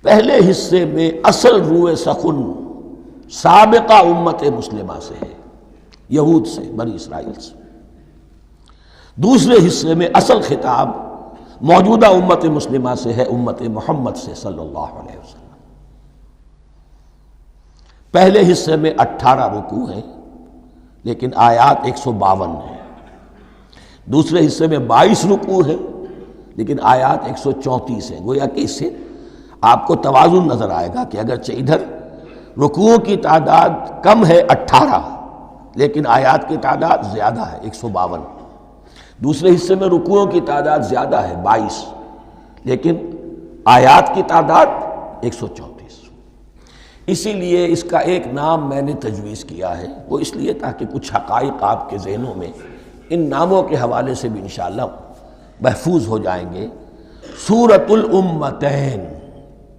پہلے حصے میں اصل روح سخن سابقہ امت مسلمہ سے ہے، یہود سے، بنی اسرائیل سے۔ دوسرے حصے میں اصل خطاب موجودہ امت مسلمہ سے ہے، امت محمد سے صلی اللہ علیہ وسلم۔ پہلے حصے میں 18 رکوع ہیں لیکن آیات 152 ہیں، دوسرے حصے میں 22 رکوع ہیں لیکن آیات 134 ہیں۔ گویا کہ اس سے آپ کو توازن نظر آئے گا کہ اگرچہ ادھر رکوعوں کی تعداد کم ہے 18 لیکن آیات کی تعداد زیادہ ہے 152، دوسرے حصے میں رکوعوں کی تعداد زیادہ ہے 22 لیکن آیات کی تعداد 134۔ اسی لیے اس کا ایک نام میں نے تجویز کیا ہے، وہ اس لیے تاکہ کچھ حقائق آپ کے ذہنوں میں ان ناموں کے حوالے سے بھی انشاءاللہ محفوظ ہو جائیں گے۔ سورۃ الامتین،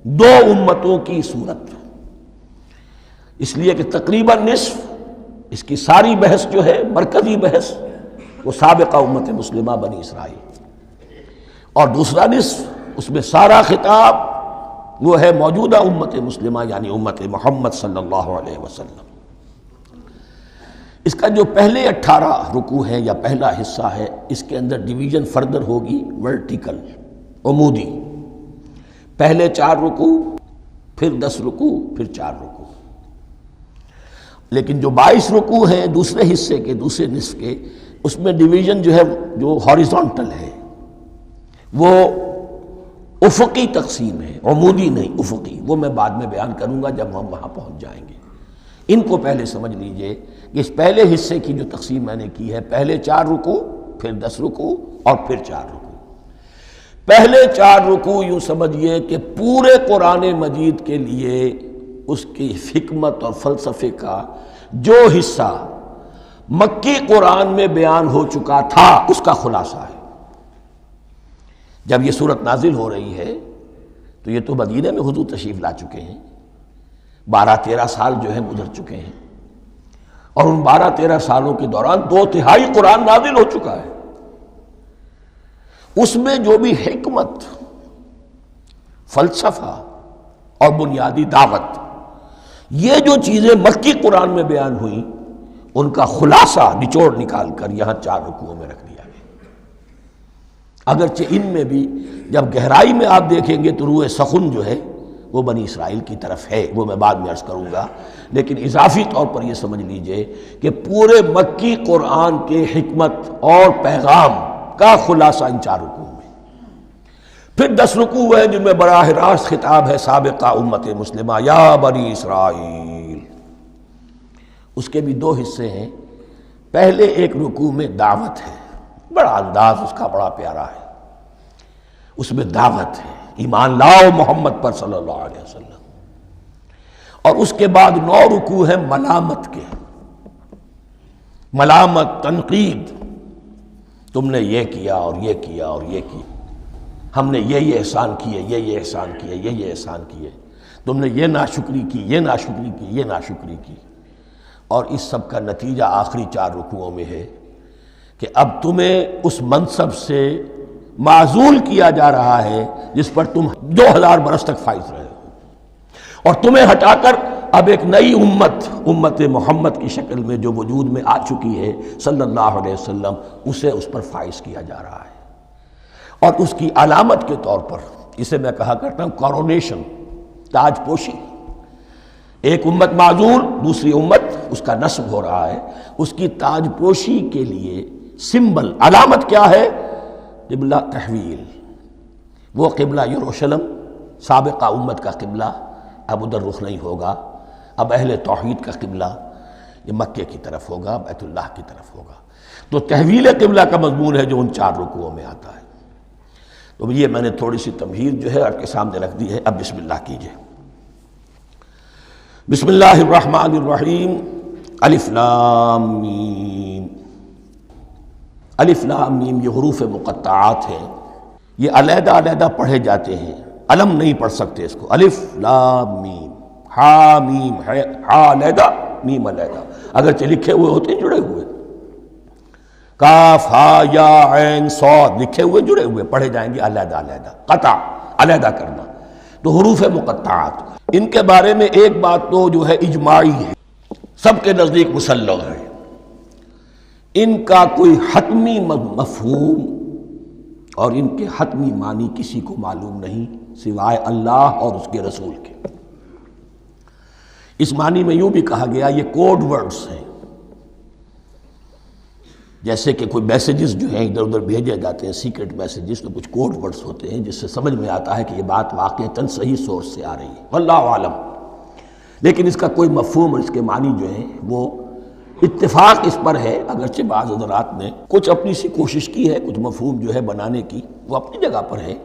دو امتوں کی صورت، اس لیے کہ تقریباً نصف اس کی ساری بحث جو ہے، مرکزی بحث، وہ سابقہ امت مسلمہ بنی اسرائیل، اور دوسرا نصف اس میں سارا خطاب وہ ہے موجودہ امت مسلمہ یعنی امت محمد صلی اللہ علیہ وسلم۔ اس کا جو پہلے 18 رکوع ہیں یا پہلا حصہ ہے، اس کے اندر ڈویژن فردر ہوگی ورٹیکل، عمودی، پہلے 4 رکوع، پھر 10 رکوع، پھر 4 رکوع۔ لیکن جو 22 رکوع ہیں دوسرے حصے کے، دوسرے نصف کے، اس میں ڈویژن جو ہے جو ہاریزونٹل ہے، وہ افقی تقسیم ہے، عمودی نہیں، افقی۔ وہ میں بعد میں بیان کروں گا جب ہم وہاں پہنچ جائیں گے۔ ان کو پہلے سمجھ لیجئے کہ اس پہلے حصے کی جو تقسیم میں نے کی ہے، پہلے 4 رکوع، پھر 10 رکوع اور پھر 4 رکوع۔ پہلے 4 رکوع یوں سمجھیے کہ پورے قرآن مجید کے لیے اس کی حکمت اور فلسفے کا جو حصہ مکی قرآن میں بیان ہو چکا تھا اس کا خلاصہ ہے۔ جب یہ صورت نازل ہو رہی ہے تو یہ تو مدینہ میں حضور تشریف لا چکے ہیں، 12-13 سال جو ہے گزر چکے ہیں، اور ان 12-13 سالوں کے دوران 2/3 قرآن نازل ہو چکا ہے۔ اس میں جو بھی حکمت، فلسفہ اور بنیادی دعوت، یہ جو چیزیں مکی قرآن میں بیان ہوئیں، ان کا خلاصہ نچوڑ نکال کر یہاں 4 رکوعوں میں رکھ دیا گیا۔ اگرچہ ان میں بھی جب گہرائی میں آپ دیکھیں گے تو روح سخن جو ہے وہ بنی اسرائیل کی طرف ہے، وہ میں بعد میں عرض کروں گا، لیکن اضافی طور پر یہ سمجھ لیجئے کہ پورے مکی قرآن کے حکمت اور پیغام کا خلاصہ ان 4 رکوعوں میں۔ پھر 10 رکوع ہیں جن میں براہ راست خطاب ہے سابقہ امت مسلمہ، یا بنی اسرائیل۔ اس کے بھی 2 حصے ہیں۔ پہلے ایک رکوع میں دعوت ہے، بڑا انداز اس کا بڑا پیارا ہے، اس میں دعوت ہے، ایمان لاؤ محمد پر صلی اللہ علیہ وسلم۔ اور اس کے بعد 9 رکوع ہیں ملامت کے، ملامت، تنقید، تم نے یہ کیا اور یہ کیا اور یہ کیا، ہم نے یہ احسان کیے، یہ احسان کیے، یہ احسان کیے، تم نے یہ ناشکری کی، یہ ناشکری کی، یہ ناشکری کی۔ اور اس سب کا نتیجہ آخری 4 رکوعوں میں ہے کہ اب تمہیں اس منصب سے معزول کیا جا رہا ہے جس پر تم 2000 برس تک فائز رہے ہو، اور تمہیں ہٹا کر اب ایک نئی امت محمد کی شکل میں جو وجود میں آ چکی ہے صلی اللہ علیہ وسلم، اسے اس پر فائز کیا جا رہا ہے۔ اور اس کی علامت کے طور پر اسے میں کہا کرتا ہوں کورونیشن، تاج پوشی۔ ایک امت معزول، دوسری امت اس کا نسب ہو رہا ہے، اس کی تاج پوشی کے لیے سمبل، علامت کیا ہے؟ قبلہ تحویل۔ وہ قبلہ یروشلم سابقہ امت کا قبلہ اب ادھر رخ نہیں ہوگا، اب اہل توحید کا قبلہ یہ مکے کی طرف ہوگا، بیت اللہ کی طرف ہوگا۔ تو تحویل قبلہ کا مضمون ہے جو ان 4 رکوعوں میں آتا ہے۔ تو یہ میں نے تھوڑی سی تمہید جو ہے آپ کے سامنے رکھ دی ہے۔ اب بسم اللہ کیجئے۔ بسم اللہ الرحمن الرحیم۔ الف لام میم۔ الف لام میم یہ حروف مقطعات ہیں، یہ علیحدہ علیحدہ پڑھے جاتے ہیں، علم نہیں پڑھ سکتے اس کو۔ الف لام میم، ہا میم، ہا علیحدہ میم علیحدہ، اگرچہ لکھے ہوئے ہوتے ہیں جڑے ہوئے، کاف ہا یا عین صاد لکھے ہوئے جڑے ہوئے، پڑھے جائیں گے علیحدہ علیحدہ، قطع علیحدہ کرنا۔ تو حروف مقطعات، ان کے بارے میں ایک بات تو جو ہے اجماعی ہے، سب کے نزدیک مسلم ہے، ان کا کوئی حتمی مفہوم اور ان کے حتمی معنی کسی کو معلوم نہیں سوائے اللہ اور اس کے رسول کے۔ اس معنی میں یوں بھی کہا گیا یہ کوڈ ورڈز ہیں، جیسے کہ کوئی میسیجز جو ہیں ادھر ادھر بھیجے جاتے ہیں، سیکرٹ میسیجز، تو کچھ کوڈ ورڈز ہوتے ہیں جس سے سمجھ میں آتا ہے کہ یہ بات واقعتاً صحیح سورس سے آ رہی ہے، واللہ عالم۔ لیکن اس کا کوئی مفہوم اور اس کے معنی جو ہیں وہ اتفاق اس پر ہے، اگرچہ بعض حضرات نے کچھ اپنی سی کوشش کی ہے، کچھ مفہوم جو ہے بنانے کی، وہ اپنی جگہ پر ہے،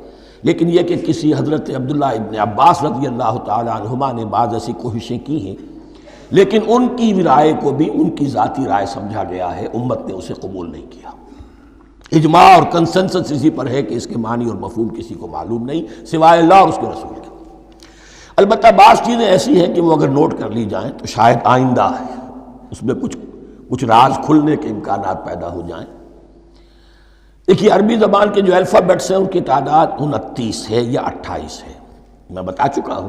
لیکن یہ کہ کسی حضرت عبداللہ ابن عباس رضی اللہ تعالی عنہما نے بعض ایسی کوششیں کی ہیں، لیکن ان کی رائے کو بھی ان کی ذاتی رائے سمجھا گیا ہے، امت نے اسے قبول نہیں کیا۔ اجماع اور کنسنسس اسی پر ہے کہ اس کے معنی اور مفہوم کسی کو معلوم نہیں سوائے اللہ اور اس کے رسول کے۔ البتہ بعض چیزیں ایسی ہیں کہ وہ اگر نوٹ کر لی جائیں تو شاید آئندہ اس میں کچھ راز کھلنے کے امکانات پیدا ہو جائیں۔ دیکھیے عربی زبان کے جو الفابیٹس ہیں ان کی تعداد 29 ہے یا 28 ہے، میں بتا چکا ہوں۔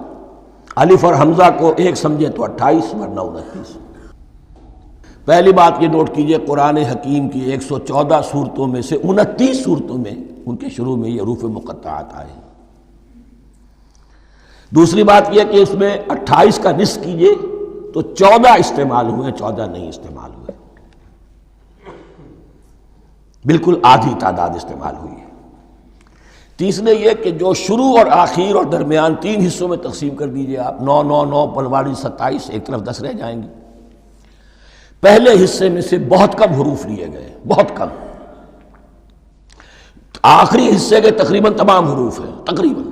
الف اور حمزہ کو ایک سمجھے تو 28 ورنہ 29۔ پہلی بات یہ نوٹ کیجئے، قرآن حکیم کی 114 صورتوں میں سے 29 صورتوں میں ان کے شروع میں یہ حروف مقطعات آئے ہیں۔ دوسری بات یہ کہ اس میں 28 کا نصف کیجئے تو 14 استعمال ہوئے، 14 نہیں استعمال ہوئے، بالکل آدھی تعداد استعمال ہوئی ہے۔ تیسرے یہ کہ جو شروع اور آخر اور درمیان 3 حصوں میں تقسیم کر دیجئے آپ، 9 9 9 پلواڑی 27، ایک طرف 10 رہ جائیں گی۔ پہلے حصے میں سے بہت کم حروف لیے گئے، بہت کم، آخری حصے کے تقریباً تمام حروف ہیں تقریباً۔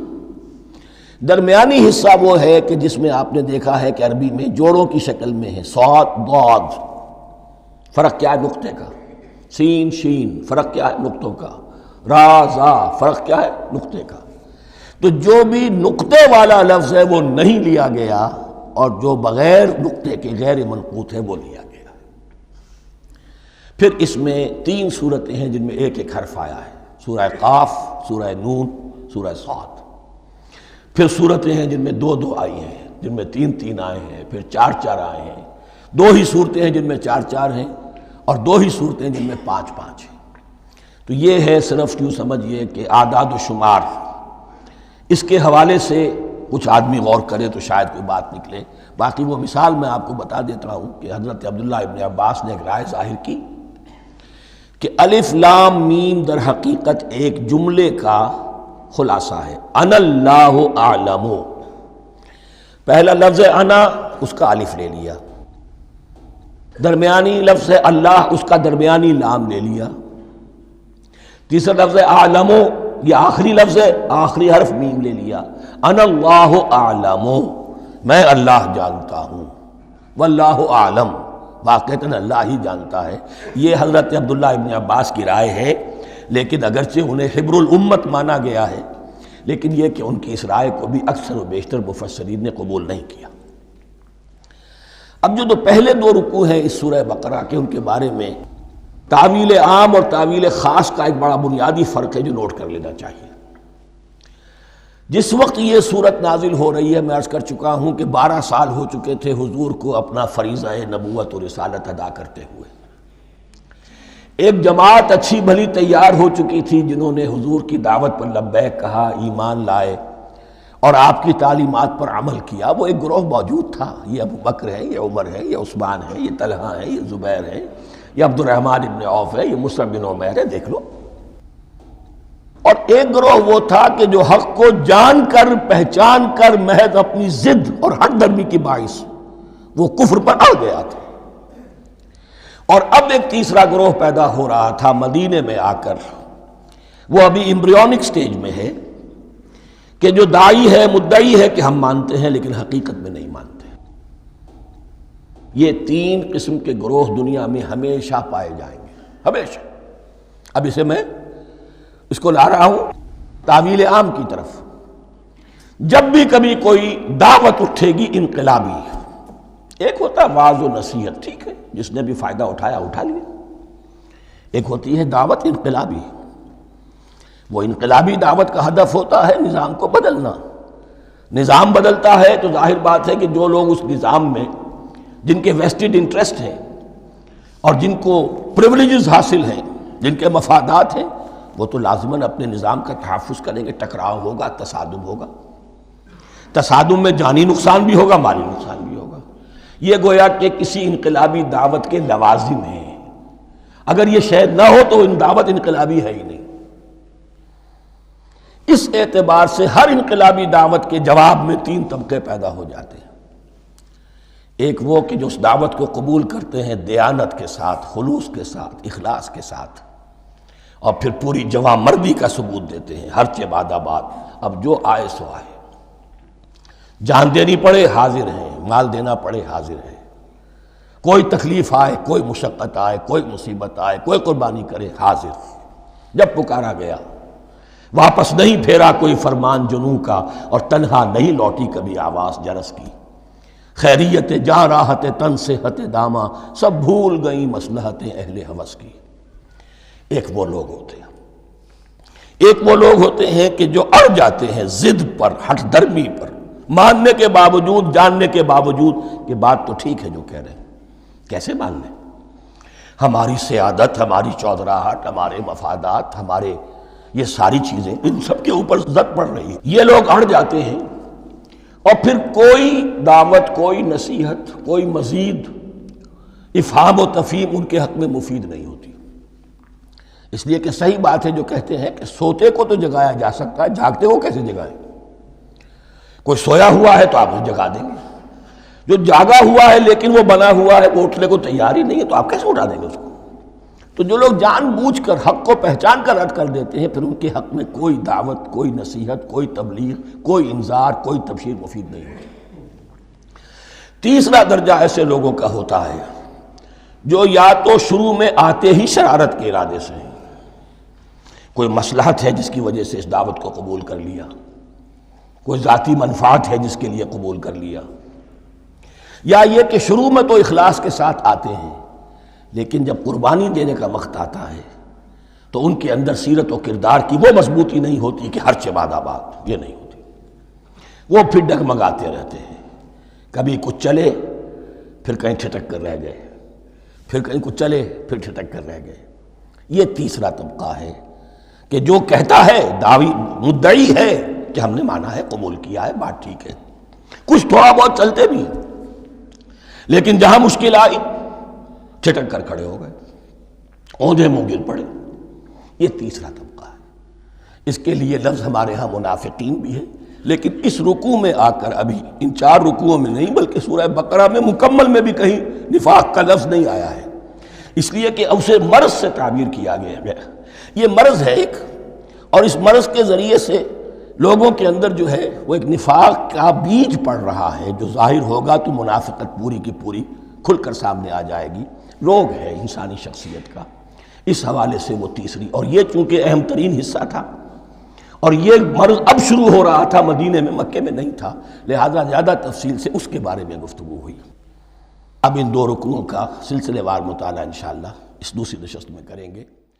درمیانی حصہ وہ ہے کہ جس میں آپ نے دیکھا ہے کہ عربی میں جوڑوں کی شکل میں ہے، صاد ضاد، فرق کیا ہے نقطے کا، سین شین فرق کیا ہے نقطوں کا، را زا فرق کیا ہے نقطے کا۔ تو جو بھی نقطے والا لفظ ہے وہ نہیں لیا گیا، اور جو بغیر نقطے کے غیر منقوط ہے وہ لیا گیا۔ پھر اس میں 3 صورتیں ہیں جن میں ایک ایک حرف آیا ہے، سورہ قاف، سورہ نون، سورہ صاد۔ پھر صورتیں ہیں جن میں 2 2 آئی ہیں، جن میں 3 3 آئے ہیں، پھر 4 4 آئے ہیں، 2 ہی صورتیں ہیں جن میں 4 4 ہیں، اور 2 ہی صورتیں جن میں 5 5 ہیں۔ تو یہ ہے صرف یوں سمجھیے کہ اعداد و شمار۔ اس کے حوالے سے کچھ آدمی غور کرے تو شاید کوئی بات نکلے۔ باقی وہ مثال میں آپ کو بتا دیتا ہوں کہ حضرت عبداللہ ابن عباس نے ایک رائے ظاہر کی کہ الف لام میم در حقیقت ایک جملے کا خلاصہ ہے، انا اللہ اعلم۔ پہلا لفظ انا، اس کا الف لے لیا، درمیانی لفظ اللہ، اس کا درمیانی لام لے لیا، تیسرا لفظ اعلم، یہ آخری لفظ ہے، آخری حرف میم لے لیا، انا اللہ اعلم، میں اللہ جانتا ہوں، واللہ اعلم، واقعتاً اللہ ہی جانتا ہے۔ یہ حضرت عبداللہ ابن عباس کی رائے ہے، لیکن اگرچہ انہیں حبر الامت مانا گیا ہے، لیکن یہ کہ ان کی اس رائے کو بھی اکثر و بیشتر مفسرین نے قبول نہیں کیا۔ اب جو پہلے 2 رکوع ہیں اس سورہ بقرہ کے، ان کے بارے میں تعویل عام اور تعویل خاص کا ایک بڑا بنیادی فرق ہے جو نوٹ کر لینا چاہیے۔ جس وقت یہ صورت نازل ہو رہی ہے، میں عرض کر چکا ہوں کہ 12 سال ہو چکے تھے حضور کو اپنا فریضہ نبوت و رسالت ادا کرتے ہوئے۔ ایک جماعت اچھی بھلی تیار ہو چکی تھی جنہوں نے حضور کی دعوت پر لبیک کہا، ایمان لائے اور آپ کی تعلیمات پر عمل کیا۔ وہ ایک گروہ موجود تھا، یہ ابو بکر ہے، یہ عمر ہے، یہ عثمان ہے، یہ طلحہ ہے، یہ زبیر ہے، یہ عبد الرحمن ابن عوف ہے، یہ مصعب بن عمیر ہے، دیکھ لو۔ اور ایک گروہ وہ تھا کہ جو حق کو جان کر پہچان کر محض اپنی ضد اور ہٹ درمی کی باعث وہ کفر پر اڑ گیا تھا۔ اور اب ایک تیسرا گروہ پیدا ہو رہا تھا مدینے میں آ کر، وہ ابھی ایمبریونک سٹیج میں ہے، کہ جو داعی ہے، مدعی ہے کہ ہم مانتے ہیں لیکن حقیقت میں نہیں مانتے۔ یہ تین قسم کے گروہ دنیا میں ہمیشہ پائے جائیں گے، ہمیشہ۔ اب اسے میں اس کو لا رہا ہوں تعویل عام کی طرف۔ جب بھی کبھی کوئی دعوت اٹھے گی انقلابی، ایک ہوتا ہے وعظ و نصیحت، ٹھیک ہے، جس نے بھی فائدہ اٹھایا اٹھا لیا۔ ایک ہوتی ہے دعوت انقلابی، وہ انقلابی دعوت کا ہدف ہوتا ہے نظام کو بدلنا۔ نظام بدلتا ہے تو ظاہر بات ہے کہ جو لوگ اس نظام میں جن کے ویسٹڈ انٹرسٹ ہیں اور جن کو پریولیجز حاصل ہیں، جن کے مفادات ہیں، وہ تو لازماً اپنے نظام کا تحفظ کریں گے۔ ٹکراؤ ہوگا، تصادم ہوگا، تصادم میں جانی نقصان بھی ہوگا، مالی نقصان بھی ہوگا۔ یہ گویا کہ کسی انقلابی دعوت کے لوازم ہیں۔ اگر یہ شے نہ ہو تو دعوت انقلابی ہے ہی نہیں۔ اس اعتبار سے ہر انقلابی دعوت کے جواب میں تین طبقے پیدا ہو جاتے ہیں۔ ایک وہ کہ جو اس دعوت کو قبول کرتے ہیں دیانت کے ساتھ، خلوص کے ساتھ، اخلاص کے ساتھ، اور پھر پوری جواں مردی کا ثبوت دیتے ہیں، ہر چہ بعد آباد، اب جو آئے سو آئے، جان دینی پڑے حاضر ہیں، مال دینا پڑے حاضر ہیں، کوئی تکلیف آئے، کوئی مشقت آئے، کوئی مصیبت آئے، کوئی قربانی کرے، حاضر۔ جب پکارا گیا واپس نہیں پھیرا کوئی فرمان جنوں کا، اور تنہا نہیں لوٹی کبھی آواز جرس کی۔ خیریت جاں راحت تن صحت داماں، سب بھول گئیں مصلحتیں اہل ہوس کی۔ ایک وہ لوگ ہوتے ہیں، ایک وہ لوگ ہوتے ہیں کہ جو اڑ جاتے ہیں ضد پر، ہٹ درمی پر، ماننے کے باوجود، جاننے کے باوجود کہ بات تو ٹھیک ہے جو کہہ رہے ہیں، کیسے مان لیں؟ ہماری سیادت، ہماری چودراہٹ، ہمارے مفادات، ہمارے یہ ساری چیزیں، ان سب کے اوپر زد پڑ رہی ہے۔ یہ لوگ اڑ جاتے ہیں، اور پھر کوئی دعوت، کوئی نصیحت، کوئی مزید افہام و تفہیم ان کے حق میں مفید نہیں ہوتی۔ اس لیے کہ صحیح بات ہے جو کہتے ہیں کہ سوتے کو تو جگایا جا سکتا ہے، جاگتے کو کیسے جگائیں؟ کوئی سویا ہوا ہے تو آپ اسے جگا دیں گے، جو جاگا ہوا ہے لیکن وہ بنا ہوا ہے، وہ اٹھنے کو تیار ہی نہیں ہے، تو آپ کیسے اٹھا دیں گے اس کو؟ تو جو لوگ جان بوجھ کر حق کو پہچان کر رد کر دیتے ہیں، پھر ان کے حق میں کوئی دعوت، کوئی نصیحت، کوئی تبلیغ، کوئی انذار، کوئی تبشیر مفید نہیں ہوتی۔ تیسرا درجہ ایسے لوگوں کا ہوتا ہے جو یا تو شروع میں آتے ہی شرارت کے ارادے سے ہیں، کوئی مصلحت ہے جس کی وجہ سے اس دعوت کو قبول کر لیا، کوئی ذاتی منفعت ہے جس کے لیے قبول کر لیا، یا یہ کہ شروع میں تو اخلاص کے ساتھ آتے ہیں لیکن جب قربانی دینے کا وقت آتا ہے تو ان کے اندر سیرت و کردار کی وہ مضبوطی نہیں ہوتی کہ ہر چہ بعد آباد، یہ نہیں ہوتی۔ وہ پھر ڈگمگاتے رہتے ہیں، کبھی کچھ چلے پھر کہیں ٹھٹک کر رہ گئے، پھر کہیں کچھ چلے پھر ٹھٹک کر رہ گئے۔ یہ تیسرا طبقہ ہے کہ جو کہتا ہے، دعوی مدعی ہے کہ ہم نے مانا ہے، قبول کیا ہے، بات ٹھیک ہے، کچھ تھوڑا بہت چلتے بھی ہیں، لیکن جہاں مشکل آئی چھٹک کر کھڑے ہو گئے، اوندھے منہ گر پڑے۔ یہ تیسرا طبقہ ہے۔ اس کے لیے لفظ ہمارے ہاں منافقین بھی ہے، لیکن اس رکوع میں آ کر ابھی ان 4 رکوعوں میں نہیں بلکہ سورہ بقرہ میں مکمل میں بھی کہیں نفاق کا لفظ نہیں آیا ہے، اس لیے کہ اسے مرض سے تعبیر کیا گیا۔ یہ مرض ہے ایک، اور اس مرض کے ذریعے سے لوگوں کے اندر جو ہے وہ ایک نفاق کا بیج پڑ رہا ہے، جو ظاہر ہوگا تو منافقت پوری کی پوری کھل کر سامنے آ جائے گی۔ روگ ہے انسانی شخصیت کا۔ اس حوالے سے وہ تیسری، اور یہ چونکہ اہم ترین حصہ تھا، اور یہ مرض اب شروع ہو رہا تھا، مدینے میں، مکے میں نہیں تھا، لہذا زیادہ تفصیل سے اس کے بارے میں گفتگو ہوئی۔ اب ان 2 رکوعوں کا سلسلے وار مطالعہ انشاءاللہ اس دوسری نشست میں کریں گے۔